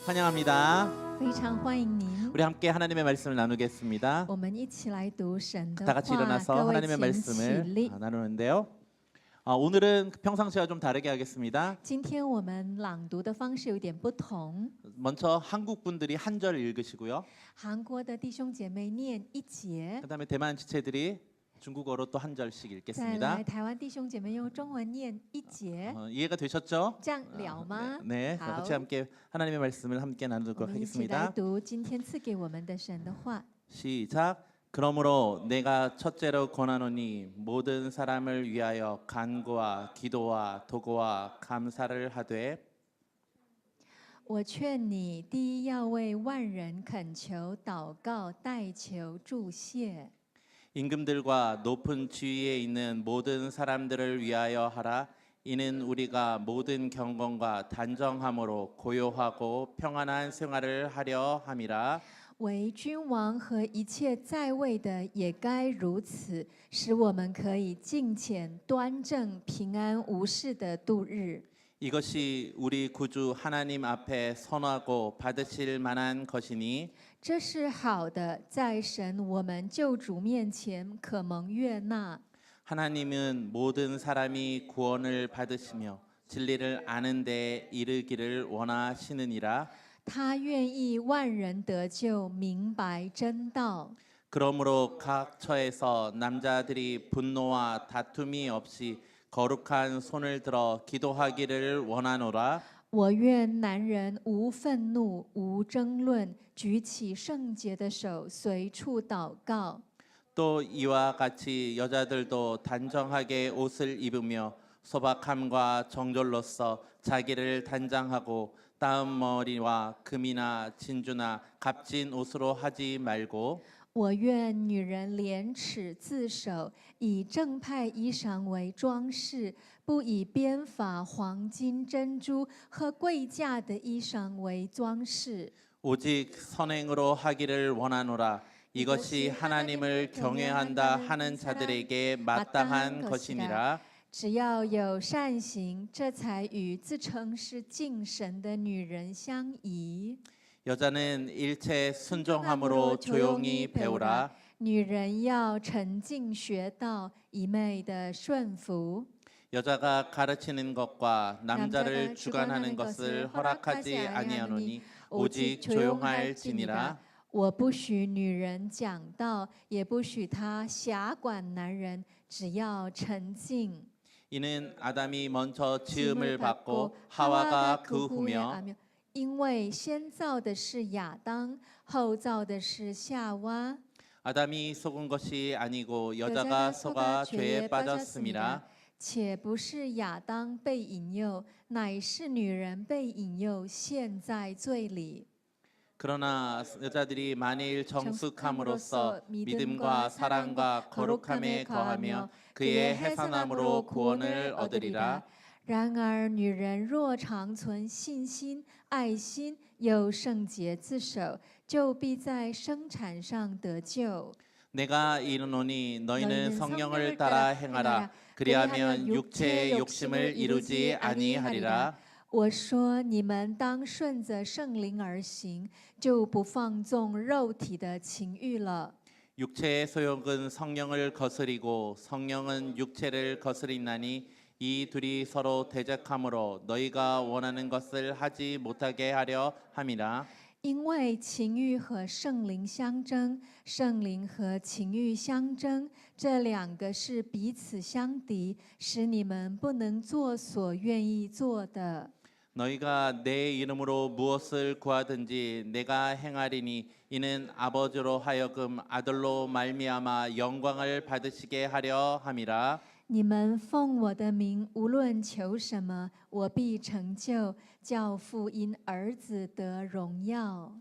환영합니다. 非常欢迎您。 우리 함께 하나님의 말씀을 나누겠습니다. 我们一起来读神的 다 같이 话， 일어나서 各位 하나님의 请起 말씀을 立。 나누는데요. 오늘은 평상시와 좀 다르게 하겠습니다. 今天我们朗读的方式有点不同， 먼저 한국 분들이 한 절 읽으시고요. 韩国的弟兄姐妹念一节， 그다음에 대만 지체들이 중국어로 또 한 절씩 再 읽겠습니다. 来台湾弟兄姐妹用中文念一节， 이해가 되셨죠? 这样了吗？ 네, 아, 같이 함께 하나님의 말씀을 함께 我 나누도록 们一起来 하겠습니다. 读今天赐给我们的神的话。 시작. 그러므로 내가 첫째로 권하노니 모든 사람을 위하여 간구와 기도와 도구와 감사를 하되 我劝你，第一要为万人恳求、祷告、代求、祝谢。 임금들과 높은 지위에 있는 모든 사람들을 위하여 하라. 이는 우리가 모든 경건과 단정함으로 고요하고 평안한 생활을 하려 함이라. 为君王和一切在位的也该如此，使我们可以敬虔、端正、平安无事的度日。 이것이 우리 구주 하나님 앞에 선하고 받으실 만한 것이니 这是好的，在神我们救主面前可蒙悦纳。 하나님은 모든 사람이 구원을 받으시며 진리를 아는 데 이르기를 원하시느니라. 他愿意万人得救，明白真道。 그러므로 각 처에서 남자들이 분노와 다툼이 없이 거룩한 손을 들어 기도하기를 원하노라. 我愿男人无愤怒、无争论，举起圣洁的手，随处祷告。 또 이와 같이 여자들도 단정하게 옷을 입으며 소박함과 정절로서 자기를 단장하고 따은 머리와 금이나 진주나 값진 옷으로 하지 말고 我愿女人廉耻自守，以正派衣裳为装饰，不以编法、黄金、珍珠和贵价的衣裳为装饰。 오직 선행으로 하기를 원하노라. 이것이 하나님을 경외한다 하는 자들에게 마땅한 것이니라. 只要有善行，这才与自称是敬神的女人相宜。 여자는 일체 순종함으로 조용히 배우라. 女人要沉静学道，一昧的顺服。 여자가 가르치는 것과 남자를 주관하는 것을 허락하지 아니하노니 오직 조용할지니라. 我不许女人讲道，也不许她辖管男人，只要沉静。 이는 아담이 먼저 지음을 받고 하와가 그 후며 因为先造的是亚当，后造的是夏娃。 아담이 속은 것이 아니고 여자가 속아 죄에 빠졌음이라. 且不是亚当被引诱，乃是女人被引诱，陷在罪里。 그러나 여자들이 만일 정숙함으로써 믿음과 사랑과 거룩함에 거하며 그의 해산함으로 구원을 얻으리라. 然而，女人若常存信心、爱心，又圣洁自守，就必在生产上得救。 내가 이르노니 너희는 성령을 따라 행하라. 그리하면 육체의 욕심을 이루지 아니하리라. 我说，你们当顺着圣灵而行，就不放纵肉体的情欲了。 육체의 소욕은 성령을 거스리고 성령은 육체를 거스리나니 이 둘이 서로 대적하므로 너희가 원하는 것을 하지 못하게 하려 함이라. 因为情欲和圣灵相争，圣灵和情欲相争，这两个是彼此相敌，使你们不能做所愿意做的。 너희가 내 이름으로 무엇을 구하든지 내가 행하리니 이는 아버지로 하여금 아들로 말미암아 영광을 받으시게 하려 함이라. 你们奉我的名，无论求什么，我必成就，叫父因儿子得荣耀。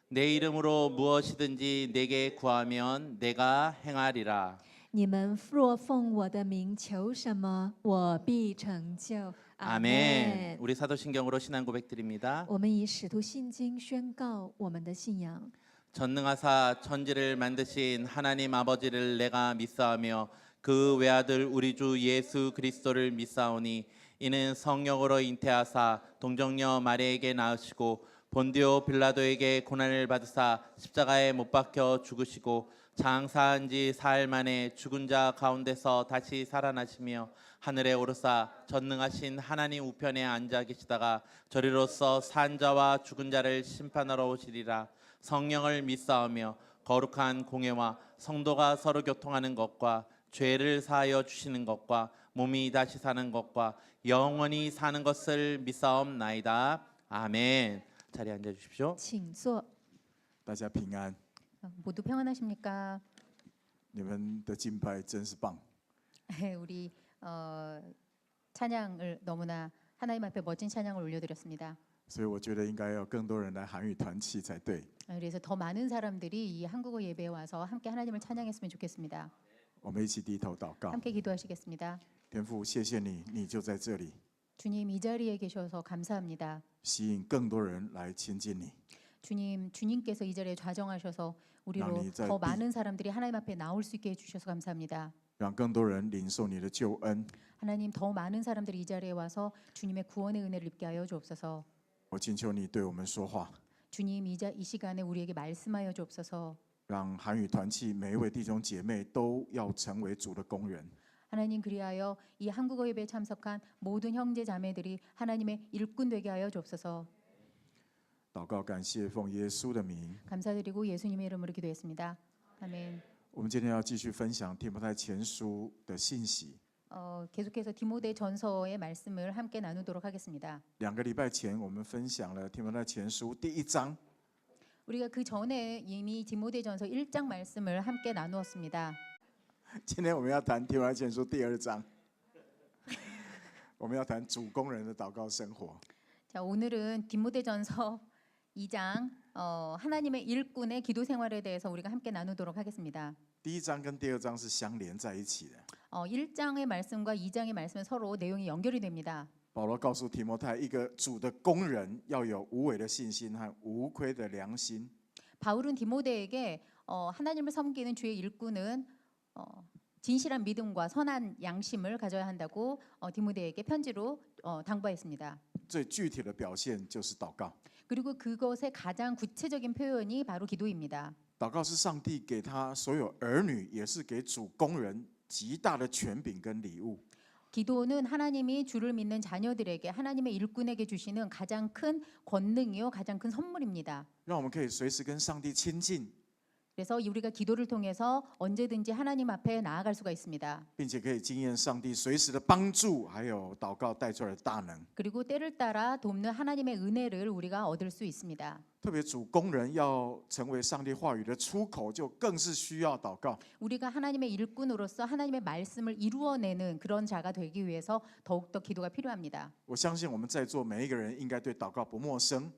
내 이름으로 무엇이든지 내게 구하면 내가 행하리라. 你们若奉我的名求什么，我必成就。 아멘. 우리 사도신경으로 신앙 고백드립니다. 我们以使徒信经宣告我们的信仰。 전능하사 천지를 만드신 하나님 아버지를 내가 믿사오며 그 외아들 우리 주 예수 그리스도를 믿사오니 이는 성령으로 잉태하사 동정녀 마리아에게 낳으시고 본디오 빌라도에게 고난을 받으사 십자가에 못 박혀 죽으시고 장사한 지 사흘 만에 죽은 자 가운데서 다시 살아나시며 하늘에 오르사 전능하신 하나님 우편에 앉아 계시다가 저리로서 산 자와 죽은 자를 심판하러 오시리라. 성령을 믿사오며 거룩한 공예와 성도가 서로 교통하는 것과 죄를 사하여 주시는 것과 몸이 다시 사는 것과 영원히 사는 것을 믿사옵나이다. 아멘. 자리에 앉아 주십시오. 请坐。大家平安， 모두 평안하십니까? 你们的敬拜真是棒。 우리 찬양을 너무나 하나님 앞에 멋진 찬양을 올려드렸습니다. 所以我觉得应该要更多人来韩语团契才对。 그래서 더 많은 사람들이 이 한국어 예배에 와서 함께 하나님을 찬양했으면 좋겠습니다. 我们一起低头祷告， 함께 기도하시겠습니다. 天父，谢谢你，你就在这里， 주님 이 자리에 계셔서 감사합니다. 吸引更多人来亲近你。 주님께서 이 자리에 좌정하셔서 우리로 나니 자- 더 많은 사람들이 하나님 앞에 나올 수 있게 해주셔서 감사합니다. 让更多人领受你的救恩。 하나님 더 많은 사람들이 이 자리에 와서 주님의 구원의 은혜를 입게 하여 주옵소서. 我请求你对我们说话， 주님 이 시간에 우리에게 말씀하여 주옵소서. 让韩语团契每一位弟兄姐妹都要成为主的工人。 하나님 그리하여 이 한국어 예배에 참석한 모든 형제 자매들이 하나님의 일꾼 되게 하여 주옵소서. 祷告，感谢，奉耶稣的名。 감사드리고 예수님의 이름으로 기도했습니다. 아멘. 我们今天要继续分享提摩太前书的信息。 계속해서 디모데 전서의 말씀을 함께 나누도록 하겠습니다. 2个礼拜前，我们分享了提摩太前书第1章。 우리가 그 전에 이미 디모데 전서 1장 말씀을 함께 나누었습니다. 今天我们要谈提摩太前书第2章，我们要谈主工人的祷告生活。 자, 오늘은 디모데 전서 2장 하나님의 일꾼의 기도 생활에 대해서 우리가 함께 나누도록 하겠습니다. 第1章跟第2章是相连在一起的。 1장의 말씀과 2장의 말씀은 서로 내용이 연결이 됩니다. 保罗告诉提摩太，一个主的工人要有无伪的信心和无亏的良心。 바울은 디모데에게 하나님을 섬기는 주의 일꾼은 진실한 믿음과 선한 양심을 가져야 한다고 디모데에게 편지로 당부했습니다. 最具体的表现就是祷告。 그리고 그것의 가장 구체적인 표현이 바로 기도입니다. 祷告是上帝给他所有儿女，也是给主工人极大的权柄跟礼物。 기도는 하나님이 주를 믿는 자녀들에게 하나님의 일꾼에게 주시는 가장 큰 권능이요 가장 큰 선물입니다. 让我们可以随时跟上帝亲近， 그래서 우리가 기도를 통해서 언제든지 하나님 앞에 나아갈 수가 있습니다. 并且可以经验上帝随时的帮助，还有祷告带出来的大能。 그리고 때를 따라 돕는 하나님의 은혜를 우리가 얻을 수 있습니다. 特别主工人要成为上帝话语的出口，就更是需要祷告。 우리가 하나님의 일꾼으로서 하나님의 말씀을 이루어내는 그런 자가 되기 위해서 더욱더 기도가 필요합니다. 我相信我们在座每一个人应该对祷告不陌生。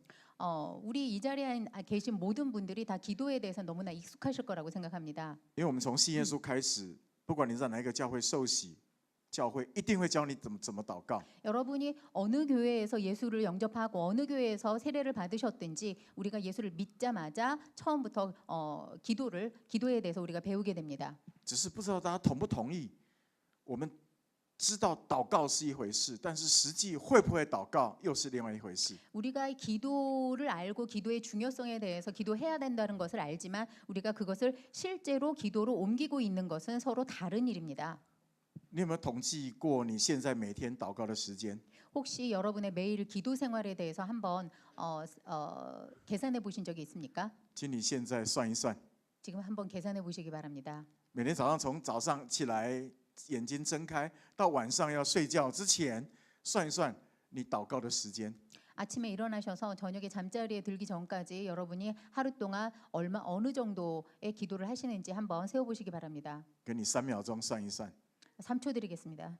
우리 이 자리에 계신 모든 분들이 다 기도에 대해서 너무나 익숙하실 거라고 생각합니다. 因为我们从信耶稣开始，不管你在哪一个教会受洗，教会一定会教你怎么祷告。 여러분이 어느 교회에서 예수를 영접하고 어느 교회에서 세례를 받으셨든지 우리가 예수를 믿자마자 처음부터 기도에 대해서 우리가 배우게 됩니다. 只是不知道大家同不同意。我们知道祷告是一回事，但是实际会不会祷告又是另外一回事。 우리가 기도를 알고 기도의 중요성에 대해서 기도해야 된다는 것을 알지만 우리가 그것을 실제로 기도로 옮기고 있는 것은 서로 다른 일입니다. 你有没有统计过你现在每天祷告的时间？ 혹시 여러분의 매일 기도 생활에 대해서 한번 계산해 보신 적이 있습니까? 请你现在算一算， 지금 한번 계산해 보시기 바랍니다. 每天早上从早上起来眼睛睁开到晚上要睡觉之前，算一算你祷告的时间。 아침에 일어나셔서 저녁에 잠자리에 들기 전까지 여러분이 하루 동안 어느 정도의 기도를 하시는지 한번 세워 보시기 바랍니다. 给你3秒钟算一算。 3초 드리겠습니다.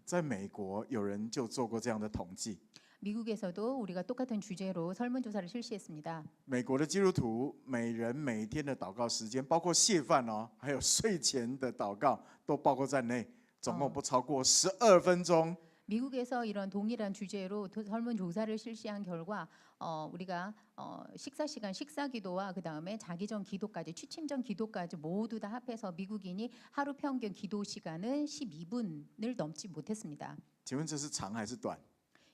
在美国，有人就做过这样的统计。 미국에서도 우리가 똑같은 주제로 설문조사를 실시했습니다. 美国的基督徒每人每天的祷告时间，包括谢饭还有睡前的祷告，都包括在内，总共不超过12分钟。 미국에서 이런 동일한 주제로 설문조사를 실시한 결과 우리가 식사 시간, 식사 기도와 그 다음에 자기 전 기도까지, 취침 전 기도까지 모두 다 합해서 미국인이 하루 평균 기도 시간은 12분을 넘지 못했습니다. 请问这是长还是短？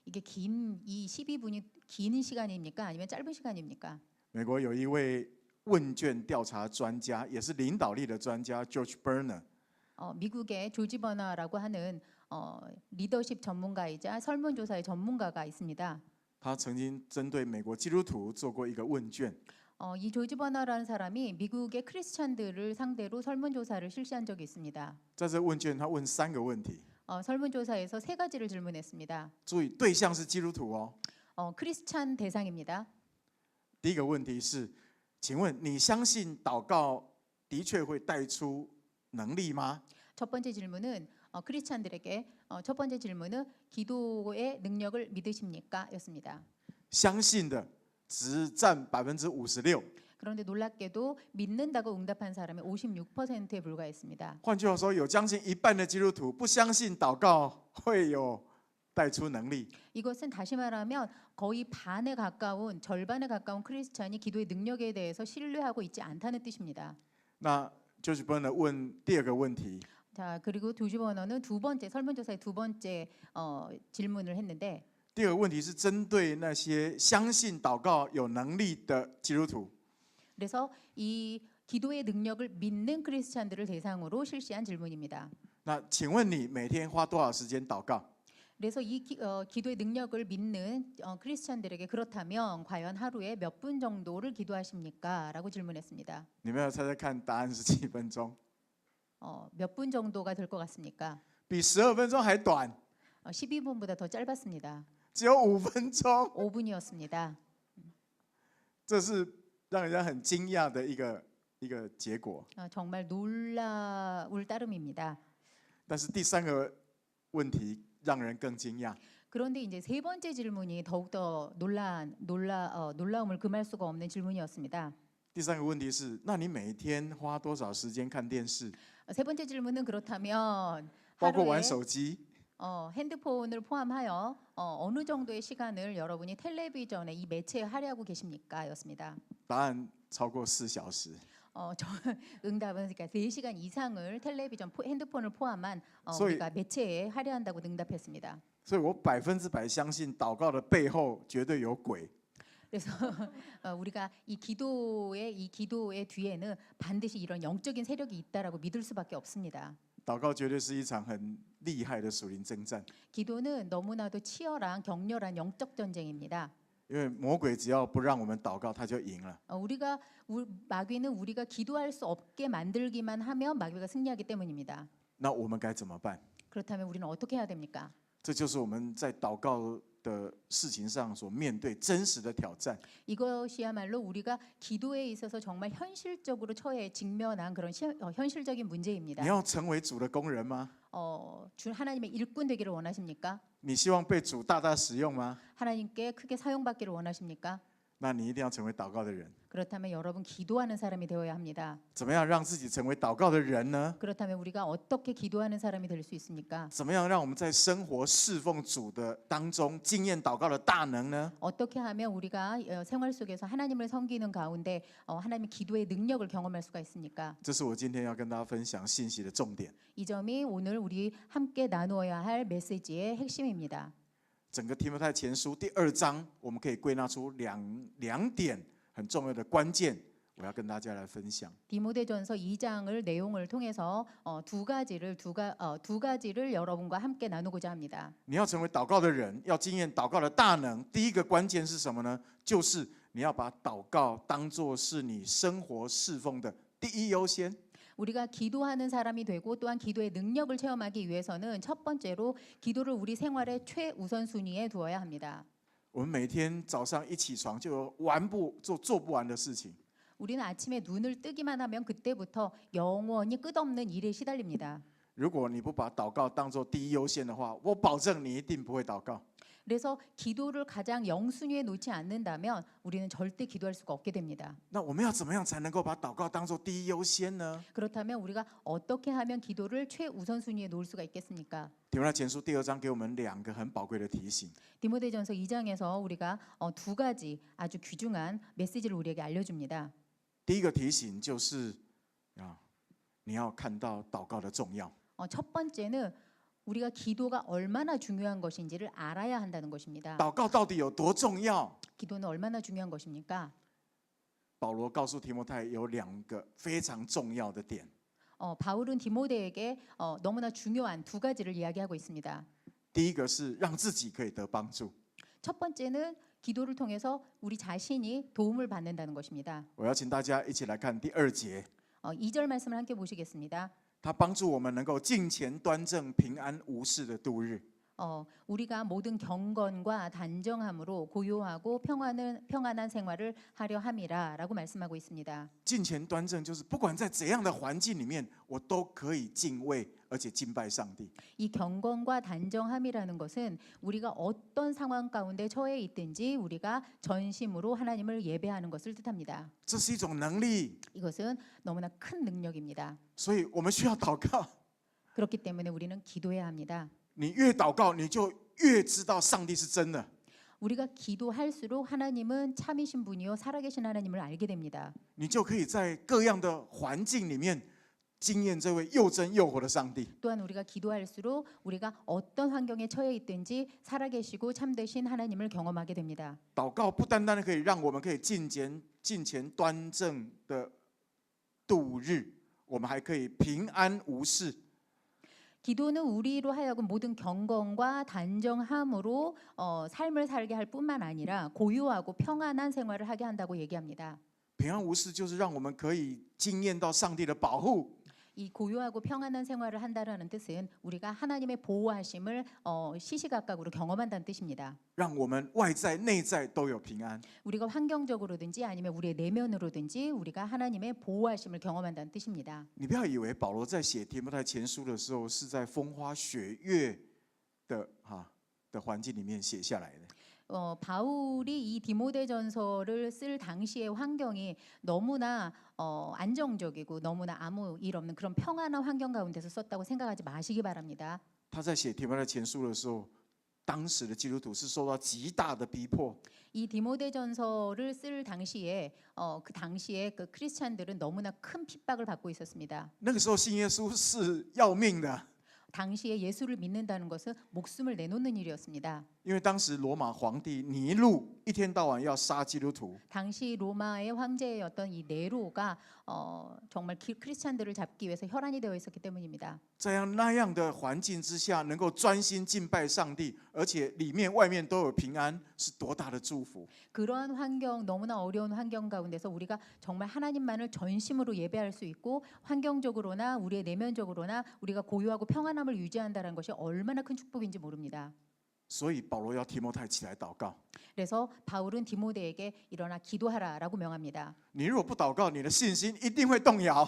이게 긴 이 12분이 긴 시간입니까? 아니면 짧은 시간입니까? 美国有一位问卷调查专家，也是领导力的专家 George Berner， 미국의 조지 버너라고 하는 리더십 전문가이자 설문조사의 전문가가 있습니다. 他曾经针对美国基督徒做过一个问卷。 이 조지 버너라는 사람이 미국의 크리스찬들을 상대로 설문조사를 실시한 적이 있습니다. 在这问卷，他问3个问题， 설문조사에서 3가지를 질문했습니다. 注意对象是基督徒哦。 크리스찬 대상입니다. 第一个问题是，请问你相信祷告的确会带出能力吗？ 첫 번째 질문은 크리스찬들에게 첫 번째 질문은 기도의 능력을 믿으십니까? 였습니다. 相信的只占56%。 그런데 놀랍게도 믿는다고 응답한 사람이 56%에 불과했습니다. 换句话说，有将近一半的基督徒不相信祷告会有带出能力。 이것은 다시 말하면 거의 절반에 가까운 크리스찬이 기도의 능력에 대해서 신뢰하고 있지 않다는 뜻입니다. 那 George Berner 问第二个问题， 자, 그리고 조지 버너는 두 번째 설문조사의 두 번째 질문을 했는데 第二个问题是针对那些相信祷告有能力的基督徒。 그래서 이 기도의 능력을 믿는 크리스찬들을 대상으로 실시한 질문입니다. 那请问你每天花多少时间祷告？ 그래서 이 기도의 능력을 믿는 크리스찬들에게 그렇다면 과연 하루에 몇 분 정도를 기도하십니까? 라고 질문했습니다. 你们要猜猜看，答案是几分钟？ 몇 분 정도가 될 것 같습니까? 比12分钟还短， 12분보다 더 짧았습니다. 只有5分钟。 5분이었습니다. 这是让人家很惊讶的一个结果。 정말 놀라울 따름입니다. 但是第3个问题让人更惊讶。 그런데 이제 세 번째 질문이 더욱더 놀라움을 금할 수가 없는 질문이었습니다. 第3个问题是，那你每天花多少时间看电视， 세 번째 질문은 그렇다면 包括 하루에 玩手机？ 핸드폰을 포함하여 어느 정도의 시간을 여러분이 텔레비전에 이 매체에 할애하고 계십니까? 였습니다. 答案超过4小时。 응답은 그러니까 4시간 이상을 핸드폰을 포함한 소위- 우리가 매체에 할애한다고 응답했습니다. 所以我100%相信祷告的背后绝对有鬼。 그래서 우리가 이 기도의 뒤에는 반드시 이런 영적인 세력이 있다라고 믿을 수밖에 없습니다. 祷告绝对是一场很厉害的属灵征战， 기도는 너무나도 치열한 격렬한 영적 전쟁입니다. 因为魔鬼只要不让我们祷告，他就赢了。 마귀는 우리가 기도할 수 없게 만들기만 하면 마귀가 승리하기 때문입니다. 那我们该怎么办？ 그렇다면 우리는 어떻게 해야 됩니까? 这就是我们在祷告的事情上所面对真实的挑战。 이것이야말로 우리가 기도에 있어서 정말 현실적으로 직면한 그런 현실적인 문제입니다. 你要成为主的工人吗？ 주 하나님의 일꾼 되기를 원하십니까? 你希望被主大大使用吗？ 하나님께 크게 사용받기를 원하십니까? 那你一定要成为祷告的人。 그렇다면 여러분 기도하는 사람이 되어야 합니다. 怎么样让自己成为祷告的人呢？ 그렇다면 우리가 어떻게 기도하는 사람이 될 수 있습니까? 怎么样让我们在生活侍奉主的当中经验祷告的大能呢？ 어떻게 하면 우리가 생활 속에서 하나님을 섬기는 가운데 하나님의 기도의 능력을 경험할 수가 있습니까? 这是我今天要跟大家分享信息的重点。 이 점이 오늘 우리 함께 나누어야 할 메시지의 핵심입니다. 整个提摩太前书第2章，我们可以归纳出两点很重要的关键，我要跟大家来分享。 디모데전서 2장을 내용을 통해서 두 가지를 여러분과 함께 나누고자 합니다. 你要成为祷告的人，要经验祷告的大能。第一个关键是什么呢？就是你要把祷告当作是你生活侍奉的第一优先。 우리가 기도하는 사람이 되고 또한 기도의 능력을 체험하기 위해서는 첫 번째로 기도를 우리 생활의 최우선 순위에 두어야 합니다. 我们每天早上一起床就有做不完的事情。 우리는 아침에 눈을 뜨기만 하면 그때부터 영원히 끝없는 일에 시달립니다. 如果你不把祷告当作第一优先的话，我保证你一定不会祷告。 그래서 기도를 가장 영순위에 놓지 않는다면 우리는 절대 기도할 수가 없게 됩니다. 那我们要怎么样才能够把祷告当作第一优先呢？ 그렇다면 우리가 어떻게 하면 기도를 최우선 순위에 놓을 수가 있겠습니까? 提摩太前书第2章给我们2个很宝贵的提醒。 디모데전서 2장에서 우리가 두 가지 아주 귀중한 메시지를 우리에게 알려줍니다. 第一个提醒就是你要看到祷告的重要。 첫 번째는 우리가 기도가 얼마나 중요한 것인지를 알아야 한다는 것입니다. 祷告到底有多重要？ 기도는 얼마나 중요한 것입니까? 保罗告诉提摩太有2个非常重要的点。 바울은 디모데에게 너무나 중요한 2가지를 이야기하고 있습니다. 第一个是让自己可以得帮助。 첫 번째는 기도를 통해서 우리 자신이 도움을 받는다는 것입니다. 我要请大家一起来看第2节， 2절 말씀을 함께 보시겠습니다. 他帮助我们能够敬虔端正、平安无事的度日。 우리가 모든 경건과 단정함으로 고요하고 평안한 생활을 하려 함이라라고 말씀하고 있습니다. 敬虔端正就是不管在怎样的环境里面，我都可以敬畏而且敬拜上帝。 이 경건과 단정함이라는 것은 우리가 어떤 상황 가운데 처해 있든지 우리가 전심으로 하나님을 예배하는 것을 뜻합니다. 这是一种能力， 이것은 너무나 큰 능력입니다. 所以我们需要祷告。 그렇기 때문에 우리는 기도해야 합니다. 你越祷告，你就越知道上帝是真的。 우리가 기도할수록 하나님은 참이신 분이요 살아계신 하나님을 알게 됩니다. 你就可以在各样的环境里面经验这位又真又活的上帝。 또한 우리가 기도할수록 우리가 어떤 환경에 처해 있든지 살아계시고 참되신 하나님을 경험하게 됩니다. 祷告不单单可以让我们可以敬虔端正的度日，我们还可以平安无事。 기도는 우리로 하여금 모든 경건과 단정함으로 삶을 살게 할 뿐만 아니라 고요하고 평안한 생활을 하게 한다고 얘기합니다. 平安无事就是让我们可以经验到上帝的保护， 이 고요하고 평안한 생활을 한다는 뜻은 우리가 하나님의 보호하심을 시시각각으로 경험한다는 뜻입니다. 让我们外在内在都有平安。 우리가 환경적으로든지 아니면 우리의 내면으로든지 우리가 하나님의 보호하심을 경험한다는 뜻입니다. 你不要以为保罗在写提摩太前书的时候是在风花雪月的环境里面写下来的。 바울이 이 디모데전서를 쓸 당시의 환경이 너무나 안정적이고 너무나 아무 일 없는 그런 평안한 환경 가운데서 썼다고 생각하지 마시기 바랍니다. 他在写提摩太前书的时候，当时的基督徒是受到极大的逼迫， 이 디모데전서를 쓸 당시에 그 당시에 그 크리스찬들은 너무나 큰 핍박을 받고 있었습니다. 那个时候信耶稣是要命的， 당시에 예수를 믿는다는 것은 목숨을 내놓는 일이었습니다. 因为当时罗马皇帝尼禄一天到晚要杀基督徒， 당시 로마의 황제였던 이 네로가 정말 크리스찬들을 잡기 위해서 혈안이 되어 있었기 때문입니다. 在那样的环境之下，能够专心敬拜上帝，而且里面外面都有平安，是多大的祝福！ 그러한 환경, 너무나 어려운 환경 가운데서 우리가 정말 하나님만을 전심으로 예배할 수 있고 환경적으로나 우리의 내면적으로나 우리가 고요하고 평안함을 유지한다는 것이 얼마나 큰 축복인지 모릅니다. 所以保罗要提摩太起来祷告。 그래서 바울은 디모데에게 일어나 기도하라라고 명합니다. 你如果不祷告，你的信心一定会动摇。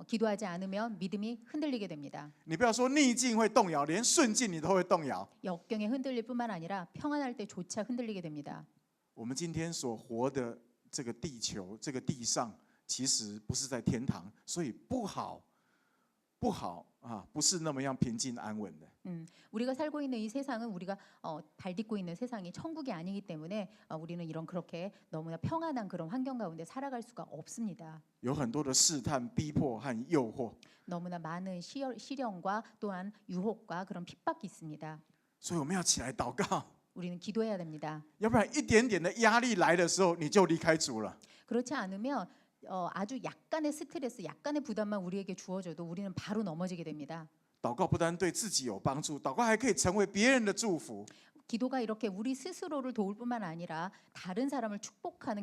기도하지 않으면 믿음이 흔들리게 됩니다. 你不要说逆境会动摇，连顺境你都会动摇。 역경에 흔들릴 뿐만 아니라 평안할 때조차 흔들리게 됩니다. 我们今天所活的这个地球、这个地上，其实不是在天堂，所以不好啊，不是那么样平静安稳的。 우리가 살고 있는 이 세상은 우리가 발딛고 있는 세상이 천국이 아니기 때문에 우리는 이런 그렇게 너무나 평안한 그런 환경 가운데 살아갈 수가 없습니다. 有很多的试探、逼迫和诱惑， 너무나 많은 시련과 또한 유혹과 그런 핍박이 있습니다. 所以我们要起来祷告， 우리는 기도해야 됩니다. 要不然一点点的压力来的时候，你就离开主了。 그렇지 않으면 아주 약간의 스트레스, 약간의 부담만 우리에게 주어져도 우리는 바로 넘어지게 됩니다. 祷告不单对自己有帮助，祷告还可以成为别人的祝福。 기도가 이렇게 우리 스스로를 도울 뿐만 아니라 다른 사람을 축복하는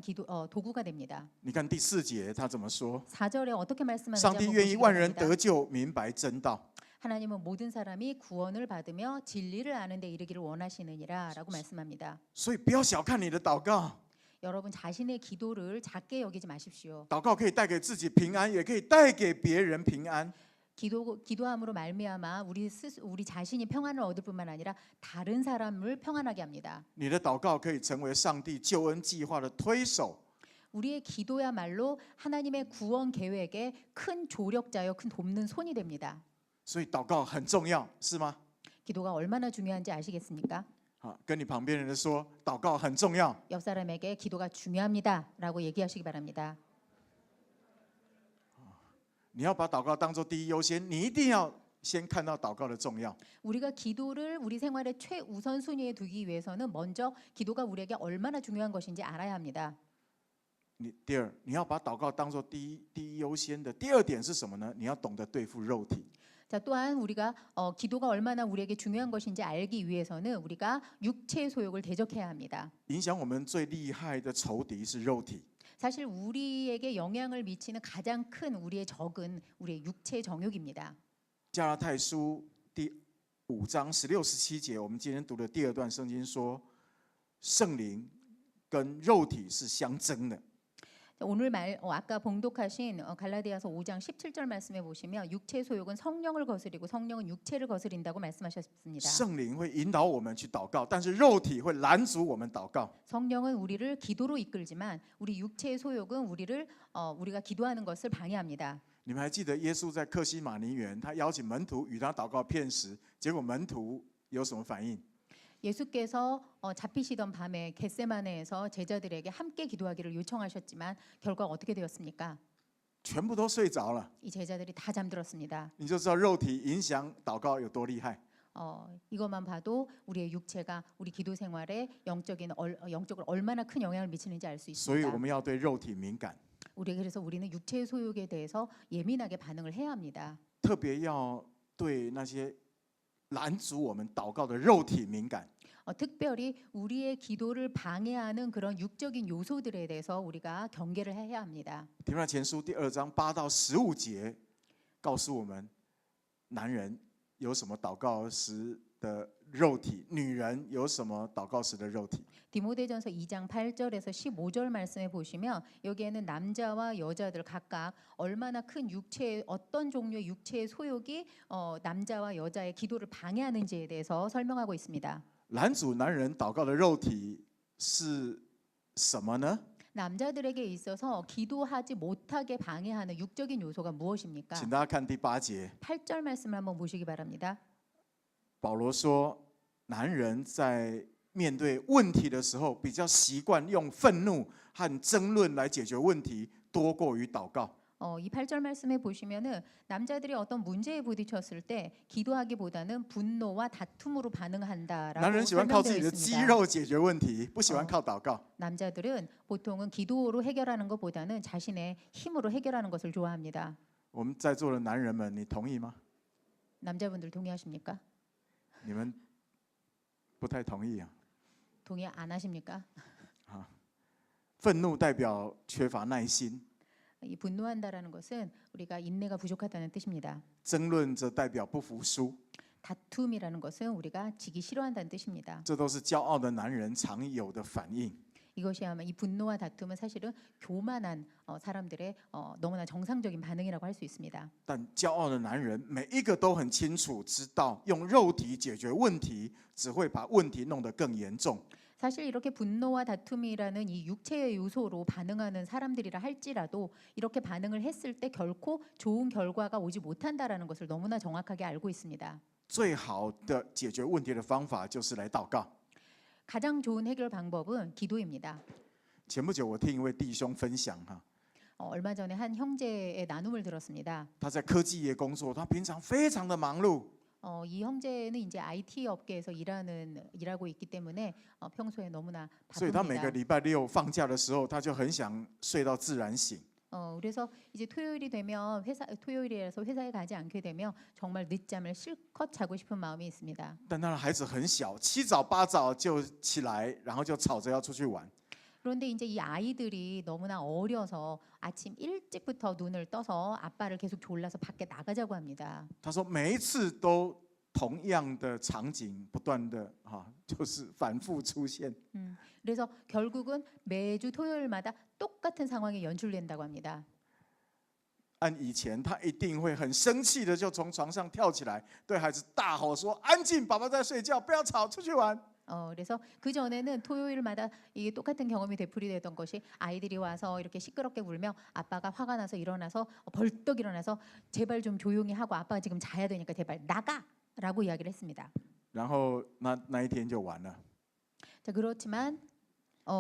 도구가 됩니다. 你看第4节他怎么说？ 4절에 어떻게 말씀하는지 上帝 한번 愿意 보시기 万人 바랍니다. 得救，明白真道。 하나님은 모든 사람이 구원을 받으며 진리를 아는 데 이르기를 원하시느니라라고 말씀합니다. 所以不要小看你的祷告， 여러분 자신의 기도를 작게 여기지 마십시오. 祷告可以带给自己平安，也可以带给别人平安。 기도함으로 말미암아 우리 자신이 평안을 얻을 뿐만 아니라 다른 사람을 평안하게 합니다. 你的祷告可以成为上帝救恩计划的推手， 우리의 기도야말로 하나님의 구원 계획의 큰 조력자요, 큰 돕는 손이 됩니다. 所以祷告很重要，是吗？ 기도가 얼마나 중요한지 아시겠습니까? 好，跟你旁边的人说，祷告很重要。 옆 사람에게 기도가 중요합니다라고 얘기하시기 바랍니다. 你要把祷告当作第一优先，你一定要先看到祷告的重要。 우리가 기도를 우리 생활의 최우선순위에 두기 위해서는 먼저 기도가 우리에게 얼마나 중요한 것인지 알아야 합니다. 第二，你要把祷告当作第一优先的。第二点是什么呢？你要懂得对付肉体。 자, 또한 우리가 기도가 얼마나 우리에게 중요한 것인지 알기 위해서는 우리가 육체의 소욕을 대적해야 합니다. 影响我们最厉害的仇敌是肉体。 사실 우리에게 영향을 미치는 가장 큰 우리의 적은 우리의 육체의 정욕입니다. 加拉太书第5章16、17节，我们今天读的第二段圣经说，圣灵跟肉体是相争的。 오늘 아까 봉독하신 갈라디아서 5장 17절 말씀에 보시면 육체의 소욕은 성령을 거스리고 성령은 육체를 거스린다고 말씀하셨습니다. 圣灵会引导我们去祷告，但是肉体会拦阻我们祷告。 성령은 우리를 기도로 이끌지만 우리 육체의 소욕은 우리가 기도하는 것을 방해합니다. 你们还记得耶稣在客西马尼园，他邀请门徒与他祷告片时，结果门徒有什么反应？ 예수께서 잡히시던 밤에 겟세마네에서 제자들에게 함께 기도하기를 요청하셨지만 결과 어떻게 되었습니까? 全部都睡着了， 이 제자들이 다 잠들었습니다. 你就知道肉体影响祷告有多厉害。 이것만 봐도 우리의 육체가 우리 기도 생활에 영적으로 얼마나 큰 영향을 미치는지 알 수 所以我 있습니다. 们要对肉体敏感， 그래서 우리는 육체의 소욕에 대해서 예민하게 반응을 해야 합니다. 特别要对那些拦阻我们祷告的肉体敏感。 특별히 우리의 기도를 방해하는 그런 육적인 요소들에 대해서 우리가 경계를 해야 합니다. 提摩太前书第2章8到15节告诉我们，男人有什么祷告时的肉体，女人有什么祷告时的肉体。 디모데전서 2장 8절에서 15절 말씀에 보시면 여기에는 남자와 여자들 각각 얼마나 큰 육체의 어떤 종류의 육체의 소욕이 남자와 여자의 기도를 방해하는지에 대해서 설명하고 있습니다. 拦阻男人祷告的肉体是什么呢？ 남자들에게 있어서 기도하지 못하게 방해하는 육적인 요소가 무엇입니까? 请大家看第8节， 8절 말씀을 한번 보시기 바랍니다. 保罗说，男人在面对问题的时候，比较习惯用愤怒和争论来解决问题，多过于祷告。 이 8절 말씀에 보시면은 남자들이 어떤 문제에 부딪혔을 때 기도하기보다는 분노와 다툼으로 男 반응한다라고 人喜欢靠自 설명되어 己的肌 있습니다. 肉解决问题，不喜欢靠祷告。 남자들은 보통은 기도로 해결하는 것보다는 자신의 힘으로 해결하는 것을 좋아합니다. 我们在座的男人们，你同意吗？ 남자분들 동의하십니까? 你们不太同意啊。 동의 안 하십니까? 愤怒代表缺乏耐心， 이 분노한다라는 것은 우리가 인내가 부족하다는 뜻입니다. 争论则代表不服输， 다툼이라는 것은 우리가 지기 싫어한다는 뜻입니다. 这都是骄傲的男人常有的反应。 이것이 아마 이 분노와 다툼은 사실은 교만한 사람들의 너무나 정상적인 반응이라고 할 수 있습니다. 但骄傲的男人每一个都很清楚知道，用肉体解决问题只会把问题弄得更严重。 사실 이렇게 분노와 다툼이라는 이 육체의 요소로 반응하는 사람들이라 할지라도 이렇게 반응을 했을 때 결코 좋은 결과가 오지 못한다라는 것을 너무나 정확하게 알고 있습니다. 最好的解决问题的方法就是来祷告。 가장 좋은 해결 방법은 기도입니다. 前不久我听一位弟兄分享哈， 얼마 전에 한 형제의 나눔을 들었습니다. 他在科技业工作，他平常非常的忙碌， 이 형제는 이제 IT 업계에서 일하고 있기 때문에 평소에 너무나 所以他每个 바쁩니다. 礼拜六放假的时候，他就很想睡到自然醒。 그래서 이제 토요일이 되면 토요일이라서 회사에 가지 않게 되면 정말 늦잠을 실컷 자고 싶은 마음이 있습니다. 但他的孩子很小，七早八早就起来，然后就吵着要出去玩。 그런데 이제 이 아이들이 너무나 어려서 아침 일찍부터 눈을 떠서 아빠를 계속 졸라서 밖에 나가자고 합니다. 他说每一次都同样的场景不断的就是反复出现。 그래서 결국은 매주 토요일마다 똑같은 상황이 연출된다고 합니다. 按以前，他一定会很生气的就从床上跳起来，对孩子大吼说：“安静，爸爸在睡觉，不要吵，出去玩。” 그래서 그 전에는 토요일마다 이게 똑같은 경험이 되풀이되던 것이 아이들이 와서 이렇게 시끄럽게 울며 아빠가 화가 나서 일어나서 벌떡 일어나서 제발 좀 조용히 하고 아빠가 지금 자야 되니까 제발 나가라고 이야기를 했습니다. 然后那一天就完了。 자, 그렇지만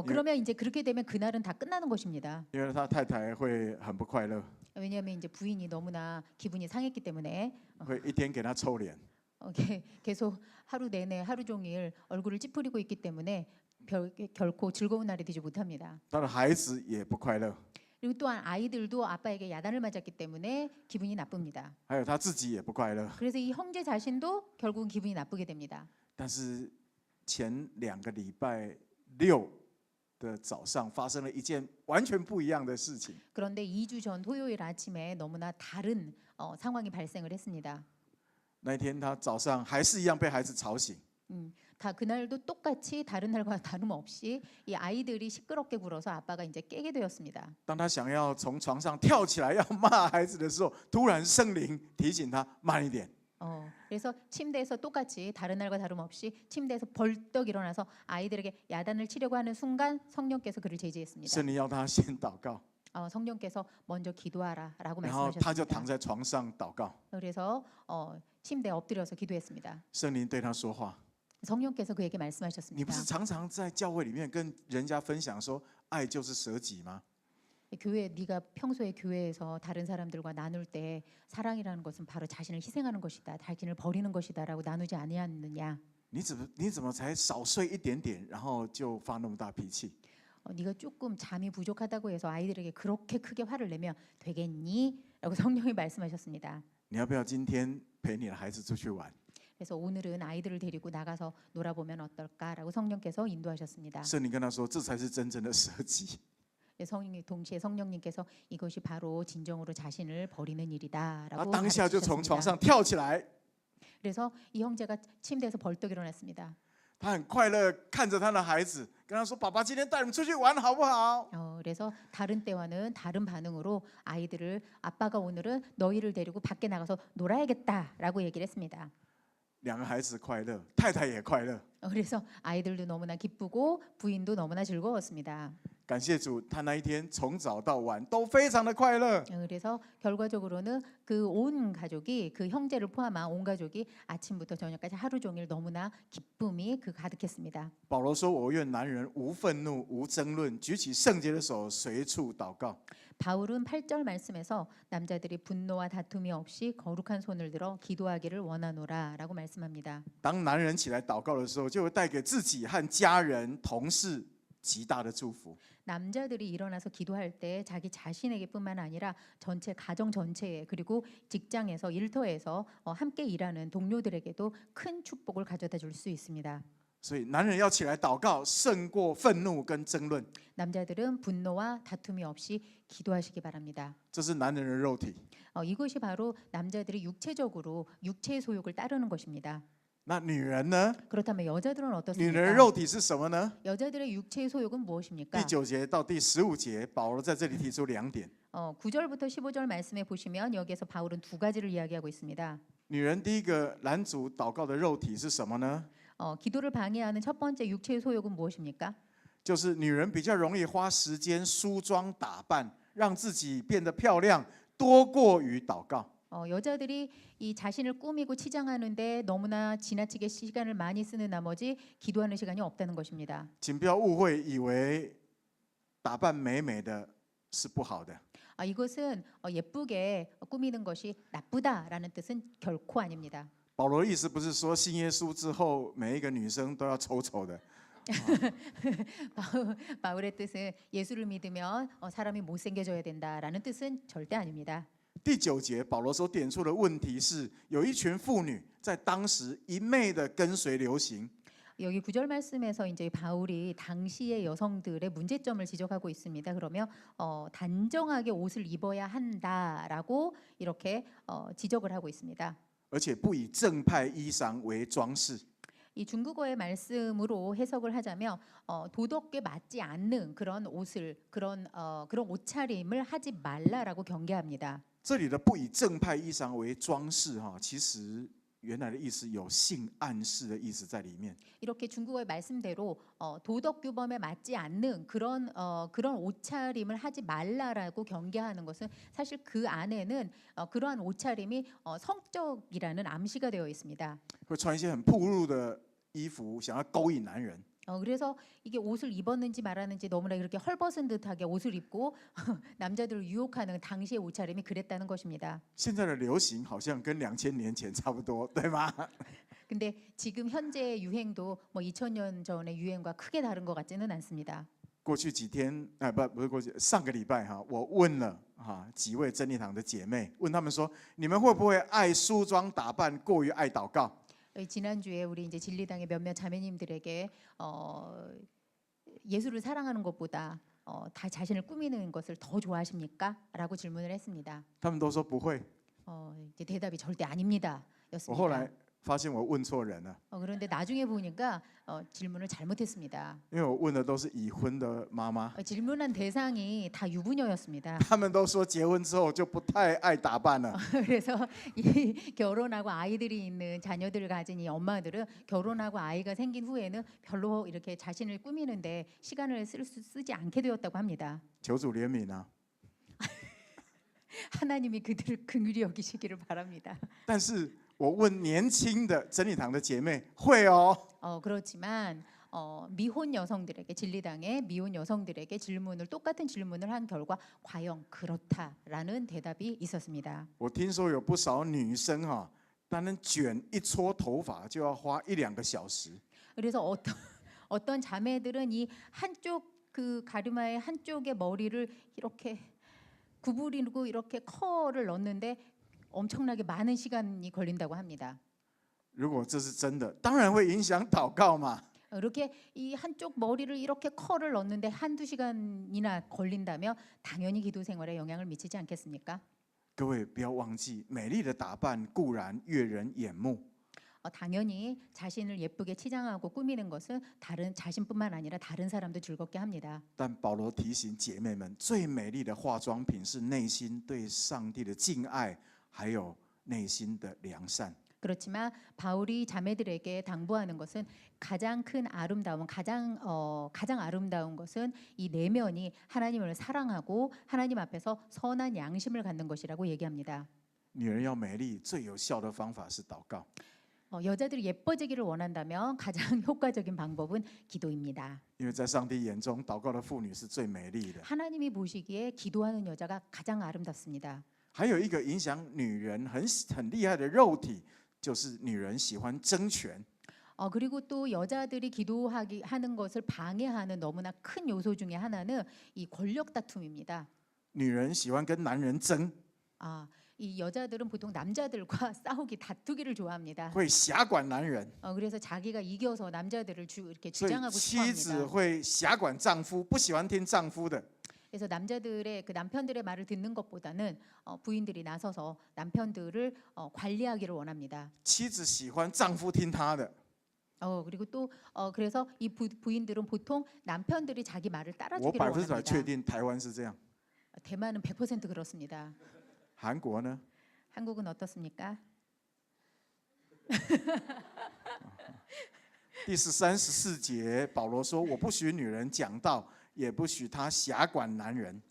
그러면 이제 그렇게 되면 그날은 다 끝나는 것입니다. 因为他太太会很不快乐， 왜냐하면 이제 부인이 너무나 기분이 상했기 때문에 会一天给他抽脸。 계속 하루 내내 하루 종일 얼굴을 찌푸리고 있기 때문에 결코 즐거운 날이 되지 못합니다. 他的孩子也不快乐， 그리고 또한 아이들도 아빠에게 야단을 맞았기 때문에 기분이 나쁩니다. 还有他自己也不快乐。 그래서 이 형제 자신도 결국은 기분이 나쁘게 됩니다. 但是前2个礼拜6的早上发生了一件完全不一样的事情。 그런데 2주 전 토요일 아침에 너무나 다른 상황이 발생을 했습니다. 那一天他早上还是一样被孩子吵醒， 다 그날도 똑같이 다른 날과 다름없이 이 아이들이 시끄럽게 굴어서 아빠가 이제 깨게 되었습니다. 当他想要从床上跳起来要骂孩子的时候，突然圣灵提醒他慢一点。 그래서 침대에서 똑같이 다른 날과 다름없이 침대에서 벌떡 일어나서 아이들에게 야단을 치려고 하는 순간 성령께서 그를 제지했습니다. 圣灵要他先祷告， 성령께서 먼저 기도하라라고 然后他就躺 말씀하셨습니다. 在床上祷告， 그래서 침대에 엎드려서 기도했습니다. 圣灵对他说话。 성령께서 그에게 你 말씀하셨습니다. 不是常常在教会里面跟人家分享说爱就是舍己吗？ 네가 평소에 교회에서 다른 사람들과 나눌 때 사랑이라는 것은 바로 자신을 희생하는 것이다, 자신을 버리는 것이다라고 나누지 아니하느냐? 你怎么才少睡一点点，然后就发那么大脾气？ 네가 조금 잠이 부족하다고 해서 아이들에게 그렇게 크게 화를 내면 되겠니? 라고 성령이 말씀하셨습니다. 你要不要今天陪你的孩子出去玩？ 그래서 오늘은 아이들을 데리고 나가서 놀아보면 어떨까라고 성령께서 인도하셨습니다. 圣灵跟他说，这才是真正的舍己。 동시에 성령님께서 이것이 바로 진정으로 자신을 버리는 他 일이다라고 当下就从床 가르치셨습니다. 上跳起来， 그래서 이 형제가 침대에서 벌떡 일어났습니다. 他很快乐看着他的孩子，跟他说：“爸爸今天带你们出去玩好不好？” 그래서 다른 때와는 다른 반응으로 아이들을 아빠가 오늘은 너희를 데리고 밖에 나가서 놀아야겠다라고 얘기를 했습니다. 2个孩子快乐，太太也快乐。 그래서 아이들도 너무나 기쁘고 부인도 너무나 즐거웠습니다. 感谢主，他那一天从早到晚都非常的快乐。 그래서 결과적으로는 그 온 가족이 그 형제를 포함한 온 가족이 아침부터 저녁까지 하루 종일 너무나 기쁨이 가득했습니다. 保罗说：“我愿男人无愤怒、无争论，举起圣洁的手，随处祷告。” 바울은 8절 말씀에서 남자들이 분노와 다툼이 없이 거룩한 손을 들어 기도하기를 원하노라라고 말씀합니다. 当男人起来祷告的时候，就会带给自己和家人、同事极大的祝福。 남자들이 일어나서 기도할 때 자기 자신에게뿐만 아니라 전체 가정 전체에 그리고 직장에서 일터에서 함께 일하는 동료들에게도 큰 축복을 가져다 줄 수 있습니다. 所以，男人要起来祷告，胜过愤怒跟争论。 남자들은 분노와 다툼이 없이 기도하시기 바랍니다. 这是男人的肉体。 이것이 바로 남자들이 육체적으로 육체의 소욕을 따르는 것입니다. 那女人呢？ 그렇다면 여자들은 女人的 어떻습니까? 肉体是什么呢？ 여자들의 육체의 소욕은 第 무엇입니까? 9节到第15节，保罗在这里提出2点。 9절부터 15절 말씀에 보시면 여기에서 바울은 두 가지를 이야기하고 있습니다. 女人第一个拦阻祷告的肉体是什么呢？ 기도를 방해하는 첫 번째 육체의 소욕은 무엇입니까? 就是女人比较容易花时间梳妆打扮，让自己变得漂亮，多过于祷告。 여자들이 이 자신을 꾸미고 치장하는데 너무나 지나치게 시간을 많이 쓰는 나머지 기도하는 시간이 없다는 것입니다. 请不要误会，以为打扮美美的是不好的。 이것은 예쁘게 꾸미는 것이 나쁘다라는 뜻은 결코 아닙니다. 保罗的意思不是说信耶稣之后每一个女生都要丑丑的， 바울의 뜻은 예수를 믿으면 사람이 못생겨져야 된다라는 뜻은 절대 아닙니다. 第9节保罗所点出的问题是，有一群妇女在当时一昧的跟随流行， 여기 9절 말씀에서 이제 바울이 당시의 여성들의 문제점을 지적하고 있습니다. 그러면 단정하게 옷을 입어야 한다라고 이렇게 지적을 하고 있습니다. 而且不以正派衣裳为装饰。 이 중국어의 말씀으로 해석을 하자면 도덕에 맞지 않는 그런 옷을 그런 옷차림을 하지 말라라고 경계합니다. 这里的不以正派衣裳为装饰，其实原来的意思有性暗示的意思在里面。 이렇게 중국어의 말씀대로 도덕 규범에 맞지 않는 그런 옷차림을 하지 말라라고 경계하는 것은 사실 그 안에는 그러한 옷차림이 성적이라는 암시가 되어 있습니다. 会穿一些很暴露的衣服，想要勾引男人。 그래서 이게 옷을 입었는지 말았는지 너무나 이렇게 헐벗은 듯하게 옷을 입고 남자들을 유혹하는 당시의 옷차림이 그랬다는 것입니다. 现在的流行好像跟2000年前差不多，对吗？ 근데 지금 현재의 유행도 뭐 2000년 전의 유행과 크게 다른 것 같지는 않습니다. 过去几天，不是过去，上个礼拜哈，我问了几位真理堂的姐妹，问他们说，你们会不会爱梳妆打扮过于爱祷告？ 지난주에 우리 이제 진리당의 몇몇 자매님들에게 예수를 사랑하는 것보다 다 자신을 꾸미는 것을 더 좋아하십니까? 라고 질문을 했습니다. 他们都说不会。 이제 대답이 절대 아닙니다. 我后 였습니다. 来发现我问错人了， 그런데 나중에 보니까 질문을 잘못했습니다. 因为我问的都是已婚的妈妈， 질문한 대상이 다 유부녀였습니다. 他们都说结婚之后就不太爱打扮了。 그래서 이 결혼하고 아이들이 있는 자녀들을 가진 이 엄마들은 결혼하고 아이가 생긴 후에는 별로 이렇게 자신을 꾸미는데 시간을 쓰지 않게 되었다고 합니다. 求主怜悯啊！ 하나님이 그들을 긍휼히 여기시기를 바랍니다. 但是我问年轻的真理堂的姐妹会哦， 그렇지만 미혼 여성들에게 진리당의 미혼 여성들에게 똑같은 질문을 한 결과 과연 그렇다라는 대답이 있었습니다. 我听说有不少女生单单卷一撮头发就要花1-2个小时。 그래서 어떤 자매들은 이 한쪽 그 가르마의 한쪽의 머리를 이렇게 구부리고 이렇게 컬을 넣는데 엄청나게 많은 시간이 걸린다고 합니다. 如果这是真的，当然会影响祷告嘛。 이렇게 이 한쪽 머리를 이렇게 컬을 넣는데 한두 시간이나 걸린다면 당연히 기도 생활에 영향을 미치지 않겠습니까? 各位不要忘记，美丽的打扮固然悦人眼目， 당연히 자신을 예쁘게 치장하고 꾸미는 것은 다른 자신뿐만 아니라 다른 사람도 즐겁게 합니다. 但保罗提醒姐妹们，最美丽的化妆品是内心对上帝的敬爱，还有内心的良善。 그렇지만 바울이 자매들에게 당부하는 것은 가장 큰 아름다운 가장 아름다운 것은 이 내면이 하나님을 사랑하고 하나님 앞에서 선한 양심을 갖는 것이라고 얘기합니다. 女人要美丽，最有效的方法是祷告。 여자들이 예뻐지기를 원한다면 가장 효과적인 방법은 기도입니다. 因为在上帝眼中，祷告的妇女是最美丽的。 하나님이 보시기에 기도하는 여자가 가장 아름답습니다. 还有一个影响女人很厉害的肉体，就是女人喜欢争权。 그리고 또 여자들이 하는 것을 방해하는 너무나 큰 요소 중에 하나는 이 권력 다툼입니다. 女人喜欢跟男人争， 이 여자들은 보통 남자들과 다투기를 좋아합니다. 会辖管男人， 그래서 자기가 이겨서 남자들을 이렇게 所以 주장하고 妻子 싶어합니다. 会辖管丈夫，不喜欢听丈夫的。 그래서 남편들의 말을 듣는 것보다는 부인들이 나서서 남편들을 관리하기를 원합니다. 妻子喜欢丈夫听她的， 그리고 또 그래서 이 부인들은 보통 남편들이 자기 말을 我 따라주기를 100%确 원합니다. 定台湾是这样。 대만은 100% 그렇습니다. 韩国呢？ 한국은 어떻습니까? 第13、14节，保罗说：“我不许女人讲道，也不许她辖管男人。”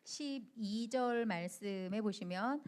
12절 말씀에 보시면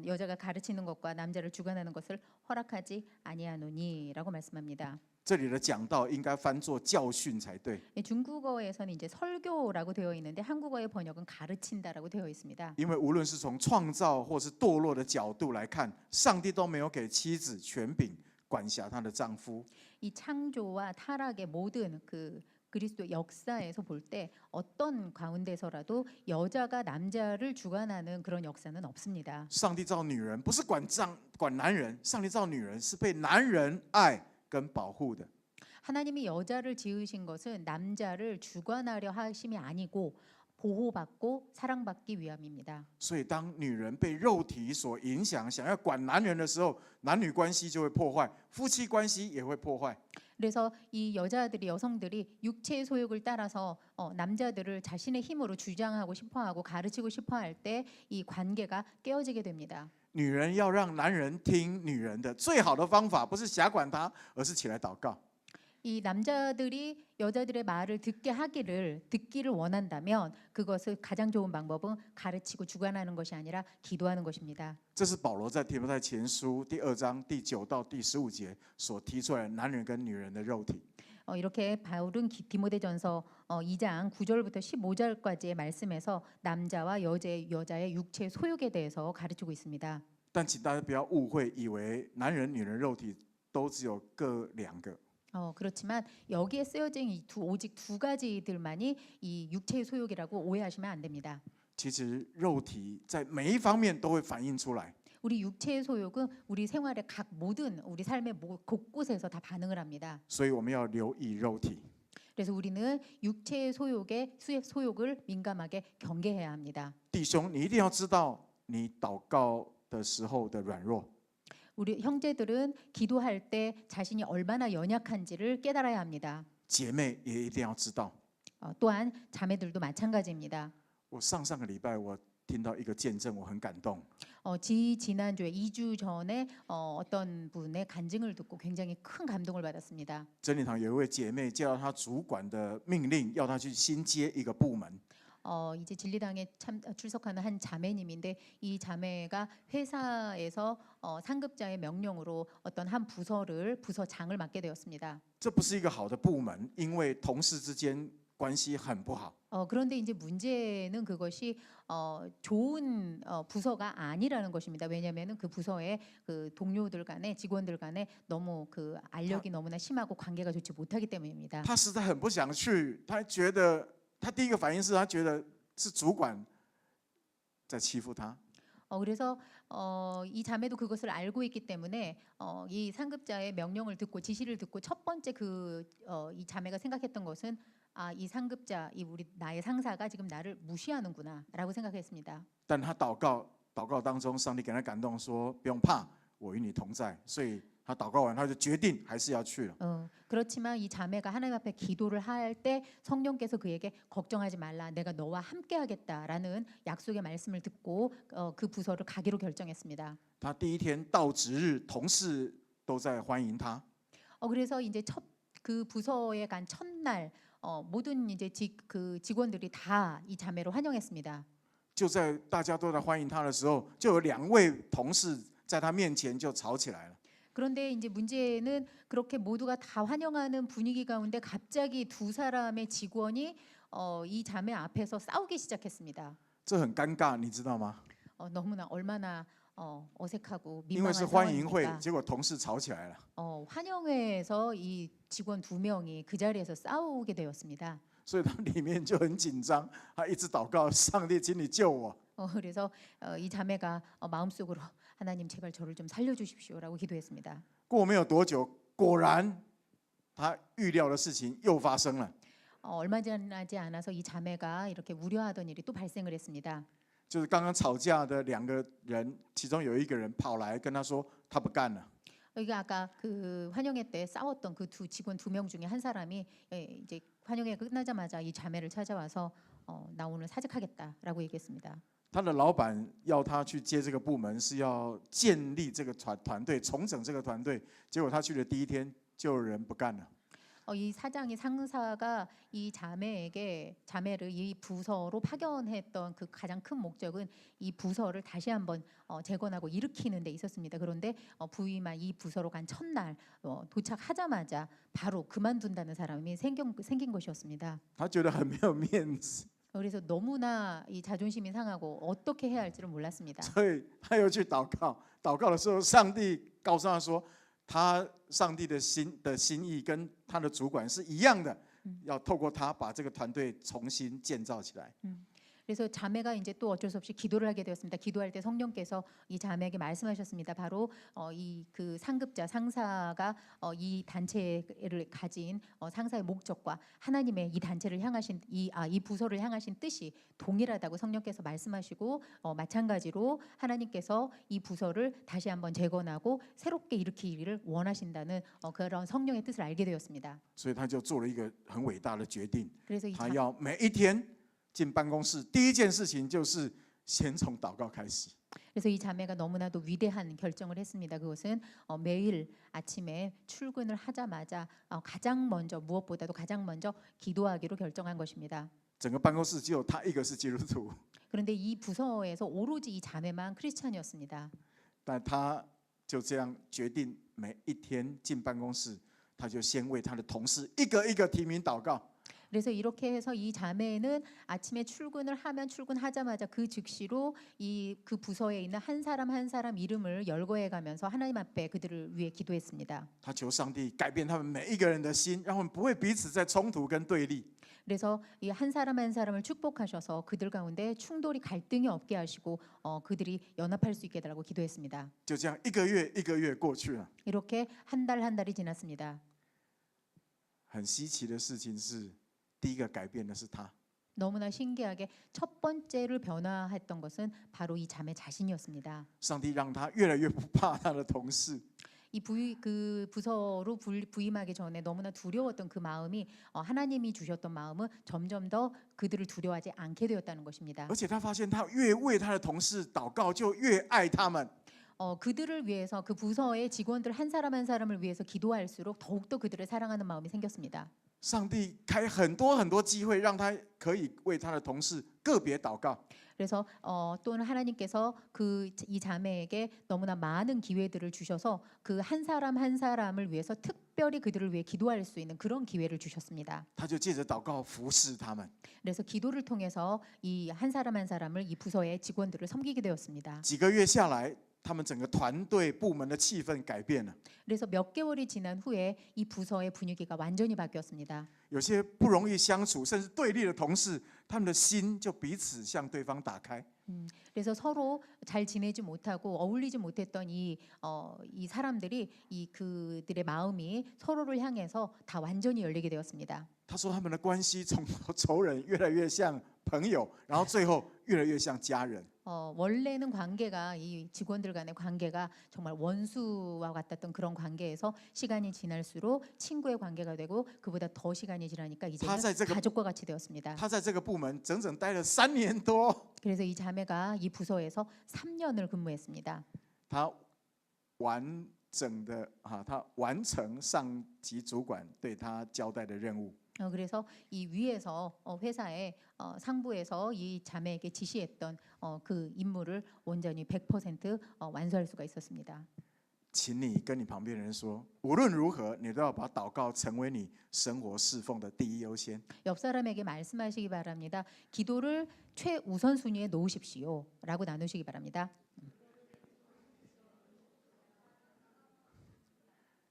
여자가 가르치는 것과 남자를 주관하는 것을 허락하지 아니하노니라고 말씀합니다. 这里的讲道应该翻作教训才对， 중국어에서는 이제 설교라고 되어 있는데 한국어의 번역은 가르친다라고 되어 있습니다. 因为无论是从创造或是堕落的角度来看，上帝都没有给妻子权柄管辖她的丈夫。 이 창조와 타락의 모든 그 그리스도 역사에서 볼 때 어떤 가운데서라도 여자가 남자를 주관하는 그런 역사는 없습니다. 上帝造女人不是管男人，上帝造女人是被男人爱跟保护的。 하나님이 여자를 지으신 것은 남자를 주관하려 하심이 아니고 보호받고 사랑받기 위함입니다. 所以，当女人被肉体所影响，想要管男人的时候，男女关系就会破坏，夫妻关系也会破坏。 그래서 이 여성들이 육체의 소욕을 따라서 남자들을 자신의 힘으로 주장하고 싶어하고 가르치고 싶어할 때 이 관계가 깨어지게 됩니다. 女人要让男人听女人的，最好的方法不是辖管他，而是起来祷告。 이 남자들이 여자들의 말을 듣기를 원한다면 그것을 가장 좋은 방법은 가르치고 주관하는 것이 아니라 기도하는 것입니다. 这是保罗在提摩太前书第2章第9到第15节所提出来的男人跟女人的肉体。 이렇게 바울은 디모데전서 2장 9절부터 15절까지의 말씀에서 남자와 여자의 육체 소욕에 대해서 가르치고 있습니다. 但请大家不要误会，以为男人、女人肉体都只有各两个。 그렇지만 여기에 쓰여진 오직 두 가지들만이 이 육체의 소욕이라고 오해하시면 안 됩니다. 其实肉体在每一方面都会反映出来。 우리 육체의 소욕은 우리 생활의 각 모든 우리 삶의 곳곳에서 다 반응을 합니다. 所以我们要留意肉体。 그래서 우리는 육체의 소욕을 민감하게 경계해야 합니다. 弟兄，你一定要知道你祷告的时候的软弱。 우리 형제들은 기도할 때 자신이 얼마나 연약한지를 깨달아야 합니다. 姐妹也一定要知道。 또한 자매들도 마찬가지입니다. 我上个礼拜我听到一个见证，我很感动。 지난주에 2주 전에 어떤 분의 간증을 듣고 굉장히 큰 감동을 받았습니다. 真理堂有一位姐妹接到她主管的命令，要她去新接一个部门。 이제 진리당에 출석하는 한 자매님인데 이 자매가 회사에서 상급자의 명령으로 어떤 한 부서장을 맡게 되었습니다. 这不是一个好的部门，因为同事之间关系很不好。 그런데 이제 문제는 그것이 좋은 부서가 아니라는 것입니다. 왜냐하면 그 부서의 그 동료들 간에 직원들 간에 너무 그 알력이 너무나 심하고 관계가 좋지 못하기 때문입니다. 她实在很不想去，她觉得她第一个反应是她觉得是主管在欺负她。 그래서 이 자매도 그것을 알고 있기 때문에 이 상급자의 명령을 듣고 지시를 듣고 첫 번째 이 자매가 생각했던 것은 이 상급자, 나의 상사가 지금 나를 무시하는구나라고 생각했습니다. 但她祷告当中，上帝给她感动说：“不用怕，我与你同在。”所以她祷告完，她就决定还是要去了。 그렇지만 이 자매가 하나님 앞에 기도를 할 때 성령께서 그에게 걱정하지 말라, 내가 너와 함께하겠다라는 약속의 말씀을 듣고 그 부서를 가기로 결정했습니다. 她第一天到职日，同事都在欢迎她。 그래서 이제 그 부서에 간 첫날 모든 이제 직원들이 다 이 자매를 환영했습니다. 就在大家都在欢迎她的时候，就有2位同事在她面前就吵起来了。 그런데 이제 문제는 그렇게 모두가 다 환영하는 분위기 가운데 갑자기 두 사람의 직원이 이 자매 앞에서 싸우기 시작했습니다. 这很尴尬，你知道吗？ 너무나 얼마나 어색하고 因为 민망한 是欢迎会， 상황입니까? 结果同事吵起来了。 환영회에서 이 직원 2명이 그 자리에서 싸우게 되었습니다. 所以他里面就很紧张，他一直祷告，上帝，请你救我。 그래서 이 자매가 마음속으로 하나님 제발 저를 좀 살려주십시오라고 기도했습니다. 过没有多久，果然他预料的事情又发生了。 얼마 지나지 않아서 이 자매가 이렇게 우려하던 일이 또 발생을 했습니다. 就是刚刚吵架的2个人，其中有一个人跑来跟他说，他不干了。 여기가 아까 그 환영회 때 싸웠던 그 직원 2명 중에 한 사람이 이제 환영회 끝나자마자 이 자매를 찾아와서 나 오늘 사직하겠다라고 얘기했습니다. 他的老板要他去接这个部门，是要建立这个团队，重整这个团队。结果他去的第一天，就有人不干了。 이 상사가 이 자매를 이 부서로 파견했던 그 가장 큰 목적은 이 부서를 다시 한번 재건하고 일으키는 데 있었습니다. 그런데 부임한 이 부서로 간 첫날 도착하자마자 바로 그만둔다는 사람이 생긴 것이었습니다. 他觉得很没有面子， 그래서 너무나 이 자존심이 상하고 어떻게 해야 할지를 몰랐습니다. 所以他又去祷告。祷告的时候，上帝告诉他说，上帝的心意跟他的主管是一样的，要透过他把这个团队重新建造起来。 그래서 자매가 이제 또 어쩔 수 없이 기도를 하게 되었습니다. 기도할 때 성령께서 이 자매에게 말씀하셨습니다. 바로 이 그 상사가 이 단체를 가진 상사의 목적과 하나님의 이 단체를 향하신 이 부서를 향하신 뜻이 동일하다고 성령께서 말씀하시고 마찬가지로 하나님께서 이 부서를 다시 한번 재건하고 새롭게 일으키기를 원하신다는 그런 성령의 뜻을 알게 되었습니다. 所以他就做了一个很伟大的决定， 그래서 他要每一天进办公室，第一件事情就是先从祷告开始。 그래서 이 자매가 너무나도 위대한 결정을 했습니다. 그것은 매일 아침에 출근을 하자마자 무엇보다도 가장 먼저 기도하기로 결정한 것입니다. 整个办公室只有他一个是基督徒， 그런데 이 부서에서 오로지 이 자매만 크리스찬이었습니다. 但他就这样决定，每一天进办公室，他就先为他的同事一个一个提名祷告。 그래서 이렇게 해서 이 자매는 아침에 출근을 하면 출근하자마자 그 즉시로 그 부서에 있는 한 사람 한 사람 이름을 열거해 가면서 하나님 앞에 그들을 위해 기도했습니다. 他求上帝改变他们每一个人的心，让他们不会彼此在冲突跟对立。 그래서 이 한 사람 한 사람을 축복하셔서 그들 가운데 충돌이 갈등이 없게 하시고 그들이 연합할 수 있게 해달라고 기도했습니다. 就这样一个月一个月过去了。 이렇게 한 달 한 달이 지났습니다. 很稀奇的事情是，第一个改变的是他。 너무나 신기하게 첫 번째를 변화했던 것은 바로 이 자매 자신이었습니다. 上帝让他越来越不怕他的同事， 그 부서로 부임하기 전에 너무나 두려웠던 그 마음이 하나님이 주셨던 마음은 점점 더 그들을 두려워하지 않게 되었다는 것입니다. 而且他发现他越为他的同事祷告，就越爱他们。 그들을 위해서 그 부서의 직원들 한 사람 한 사람을 위해서 기도할수록 더욱더 그들을 사랑하는 마음이 생겼습니다. 上帝开很多机会，让他可以为他的同事个别祷告。 그래서 또는 하나님께서 이 자매에게 너무나 많은 기회들을 주셔서 그 한 사람 한 사람을 위해서 특별히 그들을 위해 기도할 수 있는 그런 기회를 주셨습니다. 他就借着祷告服侍他们。 그래서 기도를 통해서 이 한 사람 한 사람을 이 부서의 직원들을 섬기게 되었습니다. 几个月下来，他们整个团队部门的气氛改变了。 그래서 몇 개월이 지난 후에 이 부서의 분위기가 완전히 바뀌었습니다. 有些不容易相处，甚至对立的同事，他们的心就彼此向对方打开。 그래서 서로 잘 지내지 못하고 어울리지 못했던 이 사람들이 그들의 마음이 서로를 향해서 다 완전히 열리게 되었습니다. 他说他们的关系从仇人越来越像朋友，然后最后越来越像家人。 원래는 관계가 이 직원들 간의 관계가 정말 원수와 같았던 그런 관계에서 시간이 지날수록 친구의 관계가 되고 그보다 더 시간이 지나니까 이제는 가족과 같이 되었습니다. 他在这个部门整整待了3年多。 그래서 이 자매가 이 부서에서 3년을 근무했습니다. 他完成上级主管对他交代的任务。 그래서 이 위에서 회사의 상부에서 이 자매에게 지시했던 그 임무를 온전히 100% 완수할 수가 있었습니다. 请你跟你旁边的人说，无论如何，你都要把祷告成为你生活侍奉的第一优先。 옆 사람에게 말씀하시기 바랍니다. 기도를 최우선 순위에 놓으십시오라고 나누시기 바랍니다.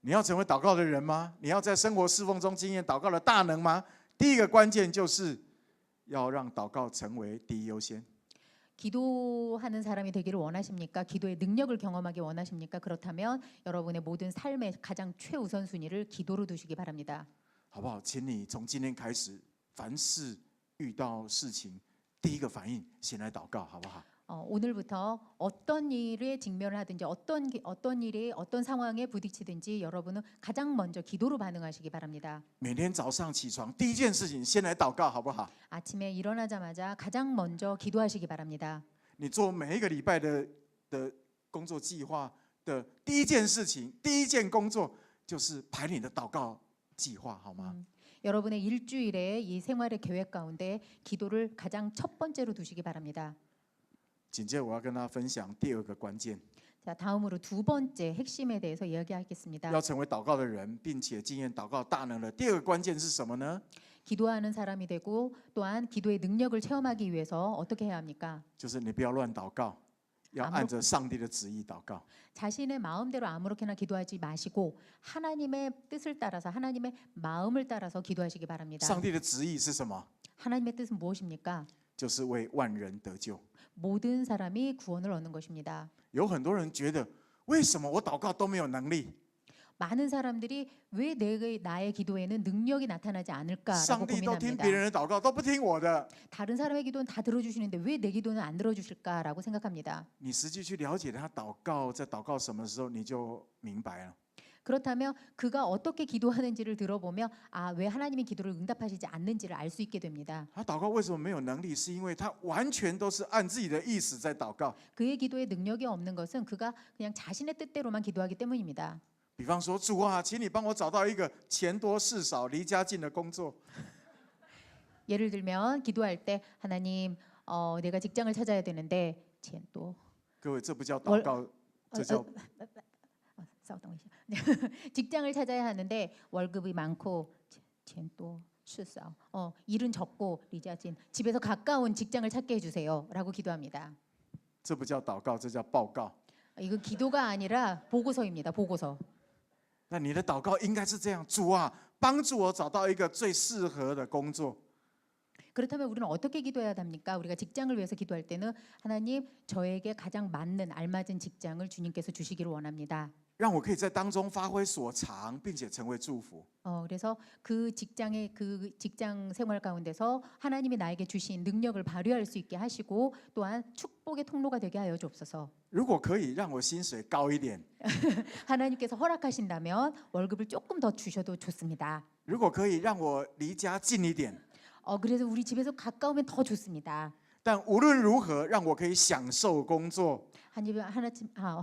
你要成为祷告的人吗？你要在生活侍奉中经验祷告的大能吗？第一个关键就是要让祷告成为第一优先。 기도하는 사람이 되기를 원하십니까? 기도의 능력을 경험하기 원하십니까? 그렇다면 여러분의 모든 삶의 가장 최우선 순위를 기도로 두시기 바랍니다. 好不好？请你从今天开始，凡事遇到事情，第一个反应先来祷告，好不好？ 오늘부터 어떤 일에 직면을 하든지 어떤 일이 어떤 상황에 부딪히든지 여러분은 가장 먼저 기도로 반응하시기 바랍니다. 每天早上起床第一件事情先来祷告，好不好？ 아침에 일어나자마자 가장 먼저 기도하시기 바랍니다. 你做每一个礼拜的工作计划的第一件事情，第一件工作就是排你的祷告计划，好吗？ 여러분의 일주일의 이 생활의 계획 가운데 기도를 가장 첫 번째로 두시기 바랍니다. 紧接着我要跟大家分享第二个关键， 자, 다음으로 두 번째 핵심에 대해서 이야기하겠습니다. 要成为祷告的人，并且经验祷告大能的第二个关键是什么呢？ 기도하는 사람이 되고 또한 기도의 능력을 체험하기 위해서 어떻게 해야 합니까? 就是你不要乱祷告，要按着上帝的旨意祷告。 자신의 마음대로 아무렇게나 기도하지 마시고 하나님의 뜻을 따라서 하나님의 마음을 따라서 기도하시기 바랍니다. 上帝的旨意是什么？ 하나님의 뜻은 무엇입니까? 就是为万人得救。 모든 사람이 구원을 얻는 것입니다. 有很多人觉得，为什么我祷告都没有能力？ 많은 사람들이 왜 나의 기도에는 능력이 나타나지 않을까라고 上帝都听 고민합니다. 别人的祷告，都不听我的。 다른 사람의 기도는 다 들어주시는데 왜 내 기도는 안 들어주실까라고 생각합니다. 你实际去了解他祷告在祷告什么时候，你就明白了。 그렇다면 그가 어떻게 기도하는지를 들어보며 왜 하나님이 기도를 응답하시지 않는지를 알 수 있게 됩니다. 他祷告为什么没有能力？是因为他完全都是按自己的意思在祷告。 그의 기도에 능력이 없는 것은 그가 그냥 자신의 뜻대로만 기도하기 때문입니다. 比方说，主啊，请你帮我找到一个钱多事少、离家近的工作。 예를 들면 기도할 때 하나님 내가 직장을 찾아야 되는데 또 各位，这不叫祷告，这叫 싸우던 것이죠. 직장을 찾아야 하는데 월급이 많고 젠또 실싸 일은 적고 리자진 집에서 가까운 직장을 찾게 해주세요라고 기도합니다. 这不叫祷告，这叫报告。 이거 기도가 아니라 보고서입니다. 보고서. 那你的祷告应该是这样：主啊，帮助我找到一个最适合的工作。 그렇다면 우리는 어떻게 기도해야 합니까? 우리가 직장을 위해서 기도할 때는 하나님 저에게 가장 맞는 알맞은 직장을 주님께서 주시기를 원합니다. 让我可以在当中发挥所长，并且成为祝福。 그래서 그 직장의 그 직장 생활 가운데서 하나님이 나에게 주신 능력을 발휘할 수 있게 하시고 또한 축복의 통로가 되게 하여 주옵소서. 如果可以让我薪水高一点， 하나님께서 허락하신다면 월급을 조금 더 주셔도 좋습니다. 如果可以让我离家近一点， 그래서 우리 집에서 가까우면 더 좋습니다. 但无论如何，让我可以享受工作，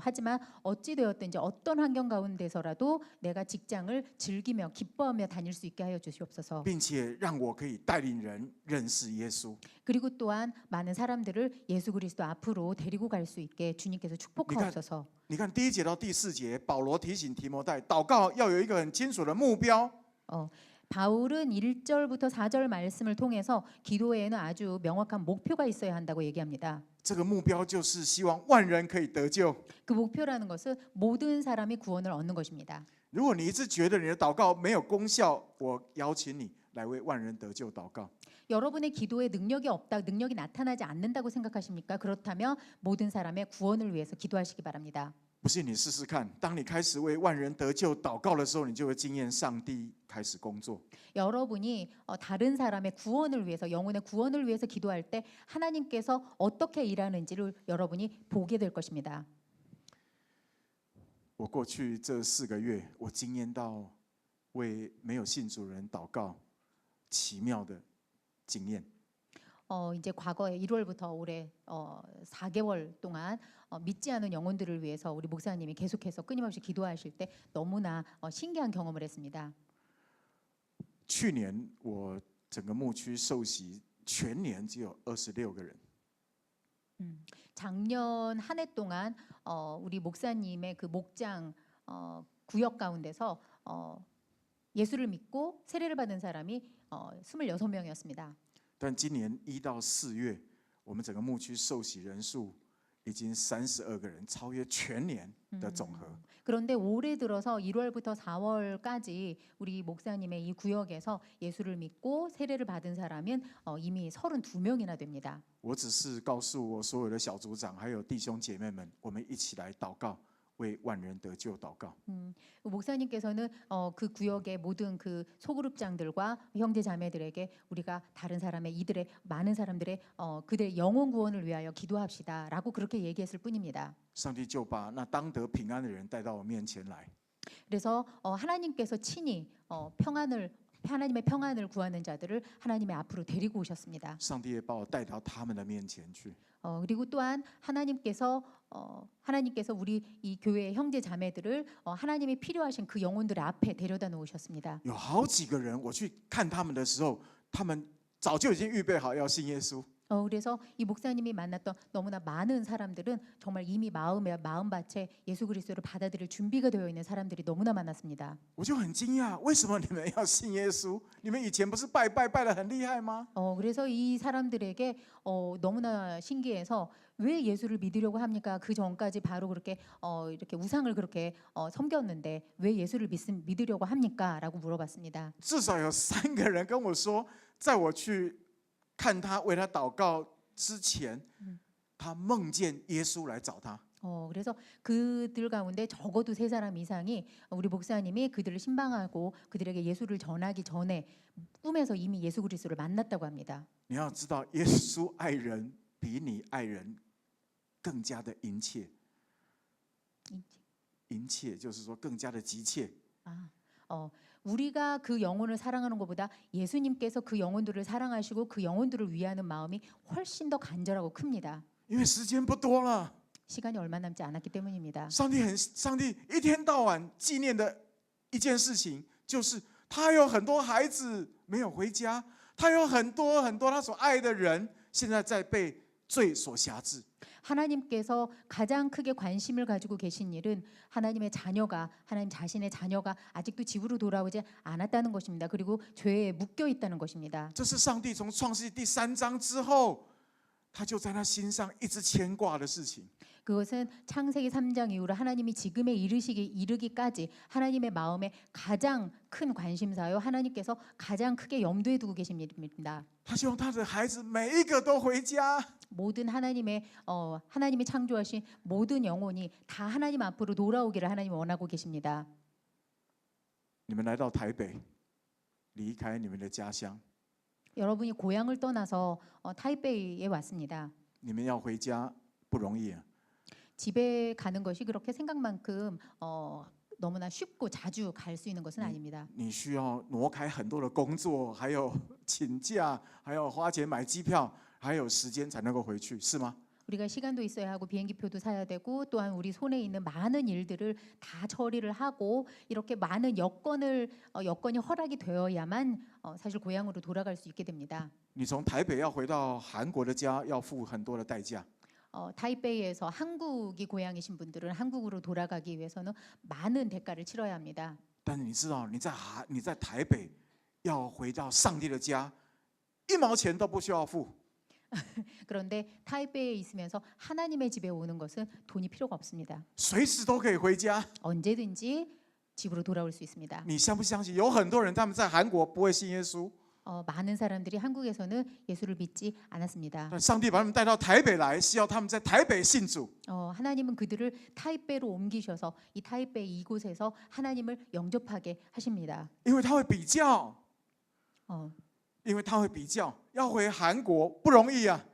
하지만 어찌 되었든지 어떤 환경 가운데서라도 내가 직장을 즐기며 기뻐하며 다닐 수 있게 하여 주시옵소서. 并且让我可以带领人认识耶稣。 그리고 또한 많은 사람들을 예수 그리스도 앞으로 데리고 갈 수 있게 주님께서 축복하옵소서. 你看第1节到第4节，保罗提醒提摩太，祷告要有一个很清楚的目标。 바울은 1절부터 4절 말씀을 통해서 기도에는 아주 명확한 목표가 있어야 한다고 얘기합니다. 这个目标就是希望万人可以得救。 그 목표라는 것은 모든 사람이 구원을 얻는 것입니다. 如果你一直觉得你的祷告没有功效，我邀请你来为万人得救祷告。 여러분의 기도에 능력이 없다, 능력이 나타나지 않는다고 생각하십니까? 그렇다면 모든 사람의 구원을 위해서 기도하시기 바랍니다. 不信你试试看，当你开始为万人得救祷告的时候，你就会经验上帝开始工作。 여러분이 다른 사람의 구원을 위해서 영혼의 구원을 위해서 기도할 때 하나님께서 어떻게 일하는지를 여러분이 보게 될 것입니다. 我过去这4个月，我经验到为没有信主人祷告奇妙的经验。 이제 과거에 1월부터 올해 4개월 동안 믿지 않은 영혼들을 위해서 우리 목사님이 계속해서 끊임없이 기도하실 때 너무나 신기한 경험을 했습니다. 去年我整个牧区受洗，全年只有26个人。 작년 한 해 동안 우리 목사님의 그 목장 구역 가운데서 예수를 믿고 세례를 받은 사람이 26명이었습니다. 但今年1到4月，我们整个牧区受洗人数已经32个人，超越全年的总和。 그런데 올해 들어서 1월부터 4월까지 우리 목사님의 이 구역에서 예수를 믿고 세례를 받은 사람은 이미 32명이나 됩니다. 我只是告诉我所有的小组长还有弟兄姐妹们，我们一起来祷告，为万人得救祷告。 목사님께서는 그 구역의 모든 그 소그룹장들과 형제 자매들에게 우리가 다른 사람의 이들의 많은 사람들의 그들의 영혼 구원을 위하여 기도합시다라고 그렇게 얘기했을 뿐입니다. 上帝就把那当得平安的人带到我面前来。 그래서 하나님께서 친히 하나님의 평안을 구하는 자들을 하나님의 앞으로 데리고 오셨습니다. 上帝也把我带到他们的面前去。 그리고 또한 하나님께서 우리 이 교회의 형제 자매들을 하나님이 필요하신 그 영혼들의 앞에 데려다 놓으셨습니다. 有好几个人，我去看他们的时候，他们早就已经预备好要信耶稣。 그래서 이 목사님이 만났던 너무나 많은 사람들은 정말 이미 마음밭에 예수 그리스도를 받아들일 준비가 되어 있는 사람들이 너무나 많았습니다. 我就很惊讶，为什么你们要信耶稣？你们以前不是拜得很厉害吗？ 그래서 이 사람들에게 너무나 신기해서 왜 예수를 믿으려고 합니까? 그 전까지 바로 그렇게 이렇게 우상을 그렇게 섬겼는데 왜 예수를 믿으려고 합니까?라고 물어봤습니다. 至少有3个人跟我说，在我去看他为他祷告之前，他梦见耶稣来找他。 그래서 그들 가운데 적어도 3사람 이상이 우리 목사님이 그들을 신방하고 그들에게 예수를 전하기 전에 꿈에서 이미 예수 그리스도를 만났다고 합니다. 你要知道，耶稣爱人比你爱人更加的殷切。殷切就是说更加的急切。 우리가 그 영혼을 사랑하는 것보다 예수님께서 그 영혼들을 사랑하시고 그 영혼들을 위하는 마음이 훨씬 더 간절하고 큽니다. 因为时间不多了， 시간이 얼마 남지 않았기 때문입니다. 上帝一天到晚纪念的一件事情，就是他有很多孩子没有回家，他有很多他所爱的人现在在被罪所辖制。 하나님께서 가장 크게 관심을 가지고 계신 일은 하나님 자신의 자녀가 아직도 집으로 돌아오지 않았다는 것입니다. 그리고 죄에 묶여 있다는 것입니다. 这是上帝从创世纪第3章之后，他就在他心上一直牵挂的事情。 그것은 창세기 3장 이후로 하나님이 지금에 이르기까지 하나님의 마음에 가장 큰 관심사요. 하나님께서 가장 크게 염두에 두고 계신 일입니다. 他希望他的孩子每一个都回家。 모든 하나님이 창조하신 모든 영혼이 다 하나님 앞으로 돌아오기를 하나님이 원하고 계십니다. 你们来到台北，离开你们的家乡， 여러분이 고향을 떠나서 타이베이에 왔습니다. 你们要回家不容易啊。 집에 가는 것이 그렇게 생각만큼 너무나 쉽고 자주 갈 수 있는 것은 아닙니다. 你需要挪开很多的工作，还有请假，还有花钱买机票，还有时间才能够回去，是吗？ 우리가 시간도 있어야 하고 비행기표도 사야 되고 또한 우리 손에 있는 많은 일들을 다 처리를 하고 이렇게 많은 여건이 허락이 되어야만 사실 고향으로 돌아갈 수 있게 됩니다. 你从台北要回到韩国的家，要付很多的代价。 타이베이에서 한국이 고향이신 분들은 한국으로 돌아가기 위해서는 많은 대가를 치러야 합니다. 但是你知道，你在台北要回到上帝的家，一毛钱都不需要付。 그런데 타이베이에 있으면서 하나님의 집에 오는 것은 돈이 필요가 없습니다. 随时都可以回家。 언제든지 집으로 돌아올 수 있습니다. 你相不相信？有很多人他们在韩国不会信耶稣， 많은 사람들이 한국에서는 예수를 믿지 않았습니다. 但上帝把他们带到台北来，是要他们在台北信主。 하나님은 그들을 타이베이로 옮기셔서 이 타이베이 이곳에서 하나님을 영접하게 하십니다. 因为他会比较， 어, 因为他会比较，要回韩国不容易啊。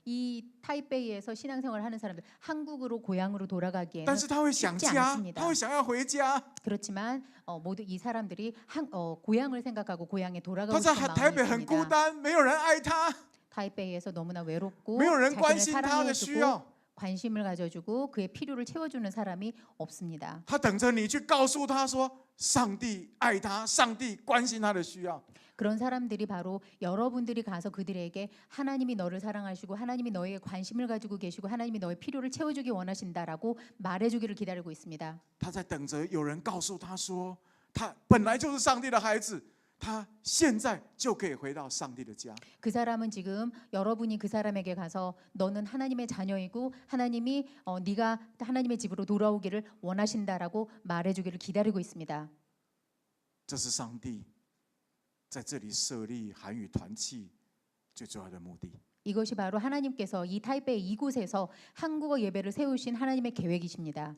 이 타이베이에서 신앙생활을 하는 사람들 한국으로 고향으로 돌아가기에는 但是他会想 쉽지 家， 않습니다. 他会想要回家。 그렇지만 모두 이 사람들이 고향을 생각하고 고향에 他 돌아가고 在 싶은 台 마음이 北很孤 있습니다. 单，没有人爱他， 타이베이에서 너무나 외롭고 没有人关 자신을 心他的需 사랑해주고 要。 관심을 가져주고 그의 필요를 채워주는 사람이 없습니다. 他等着你去告诉他说，上帝爱他，上帝关心他的需要。 그런 사람들이 바로 여러분들이 가서 그들에게 하나님이 너를 사랑하시고 하나님이 너에게 관심을 가지고 계시고 하나님이 너의 필요를 채워주기 원하신다라고 말해주기를 기다리고 있습니다. 他在等着有人告诉他说，他本来就是上帝的孩子，他现在就可以回到上帝的家。 그 사람은 지금 여러분이 그 사람에게 가서 너는 하나님의 자녀이고 하나님이 네가 하나님의 집으로 돌아오기를 원하신다라고 말해주기를 기다리고 있습니다. 这是上帝在这里设立韩语团契最重要的目的。 이것이 바로 하나님께서 이 타이베이 이곳에서 한국어 예배를 세우신 하나님의 계획이십니다.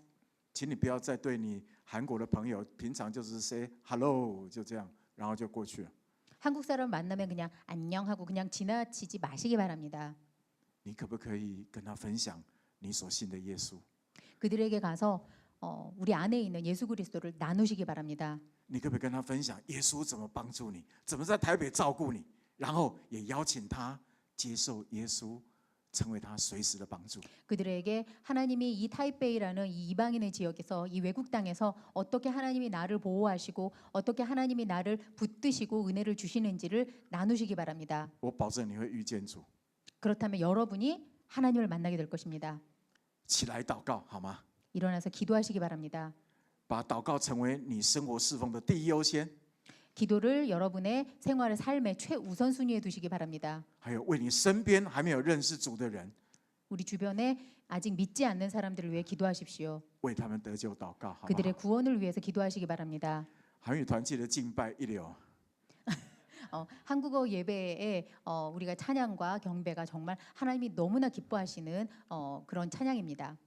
请你不要再对你韩国的朋友，平常就是 say hello 就这样，然后就过去了。 한국 사람 만나면 그냥 안녕하고 그냥 지나치지 마시기 바랍니다. 你可不可以跟他分享你所信的耶稣？ 그들에게 가서 우리 안에 있는 예수 그리스도를 나누시기 바랍니다. 你可不可以跟他分享耶稣怎么帮助你，怎么在台北照顾你，然后也邀请他接受耶稣，成为他随时的帮助。 그들에게 하나님이 이 타이베이라는 이 이방인의 지역에서 이 외국 땅에서 어떻게 하나님이 나를 보호하시고 어떻게 하나님이 나를 붙드시고 은혜를 주시는지를 나누시기 바랍니다. 我保证你会遇见主。 그렇다면 여러분이 하나님을 만나게 될 것입니다. 起来祷告好吗？ 일어나서 기도하시기 바랍니다. 把祷告成为你生活侍奉的第一优先， 기도를 여러분의 생활의 삶의 최우선순위에 두시기 바랍니다. 还有为你身边还没有认识主的人， 우리 주변에 아직 믿지 않는 사람들을 위해 기도하십시오. 为他们得救祷告好吗？ 그들의 구원을 위해서 기도하시기 바랍니다. 韩语团契的敬拜一流， 한국어 예배에 우리가 찬양과 경배가 정말 하나님이 너무나 기뻐하시는 그런 찬양입니다.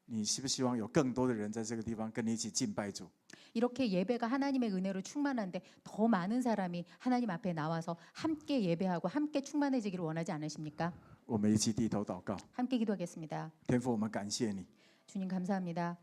你希不希望有更多的人在这个地方跟你一起敬拜主？ 이렇게 예배가 하나님의 은혜로 충만한데 더 많은 사람이 하나님 앞에 나와서 함께 예배하고 함께 충만해지기를 원하지 않으십니까? 我们一起低头祷告。 함께 기도하겠습니다. 天父，我们感谢你， 주님 감사합니다.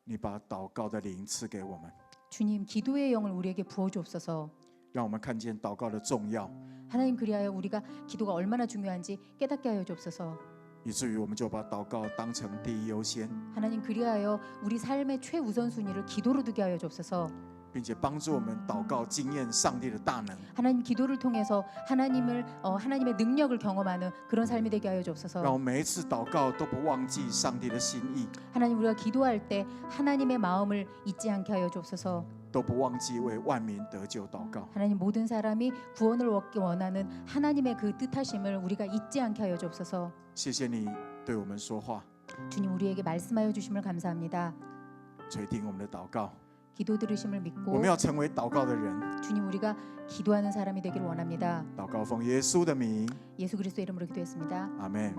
你把祷告的灵赐给我们， 주님 기도의 영을 우리에게 부어 주옵소서. 让我们看见祷告的重要， 하나님 그리하여 우리가 기도가 얼마나 중요한지 깨닫게 하여 주옵소서. 以至于我们就把祷告当成第一优先， 하나님 그리하여 우리 삶의 최우선순위를 기도로 두게 하여 주옵소서. 并且帮助我们祷告经验上帝的大能， 하나님 기도를 통해서 하나님의 능력을 경험하는 그런 삶이 되게 하여 让 주옵소서. 我们每一次祷告都不忘记上帝的心意， 하나님 우리가 기도할 때 하나님의 마음을 잊지 않게 하여 주옵소서. 都不忘记为万民得救祷告。 하나님 모든 사람이 구원을 얻기 원하는 하나님의 그 뜻하심을 우리가 잊지 않게 하여 주옵소서. 谢谢你对我们说话， 주님 우리에게 말씀하여 주심을 감사합니다. 垂听我们的祷告。 기도 들으심을 我 믿고 们要成为祷告的人， 주님 우리가 기도하는 사람이 되기를 원합니다. 祷告奉耶稣的名， 예수 그리스도 이름으로 기도했습니다. 阿门。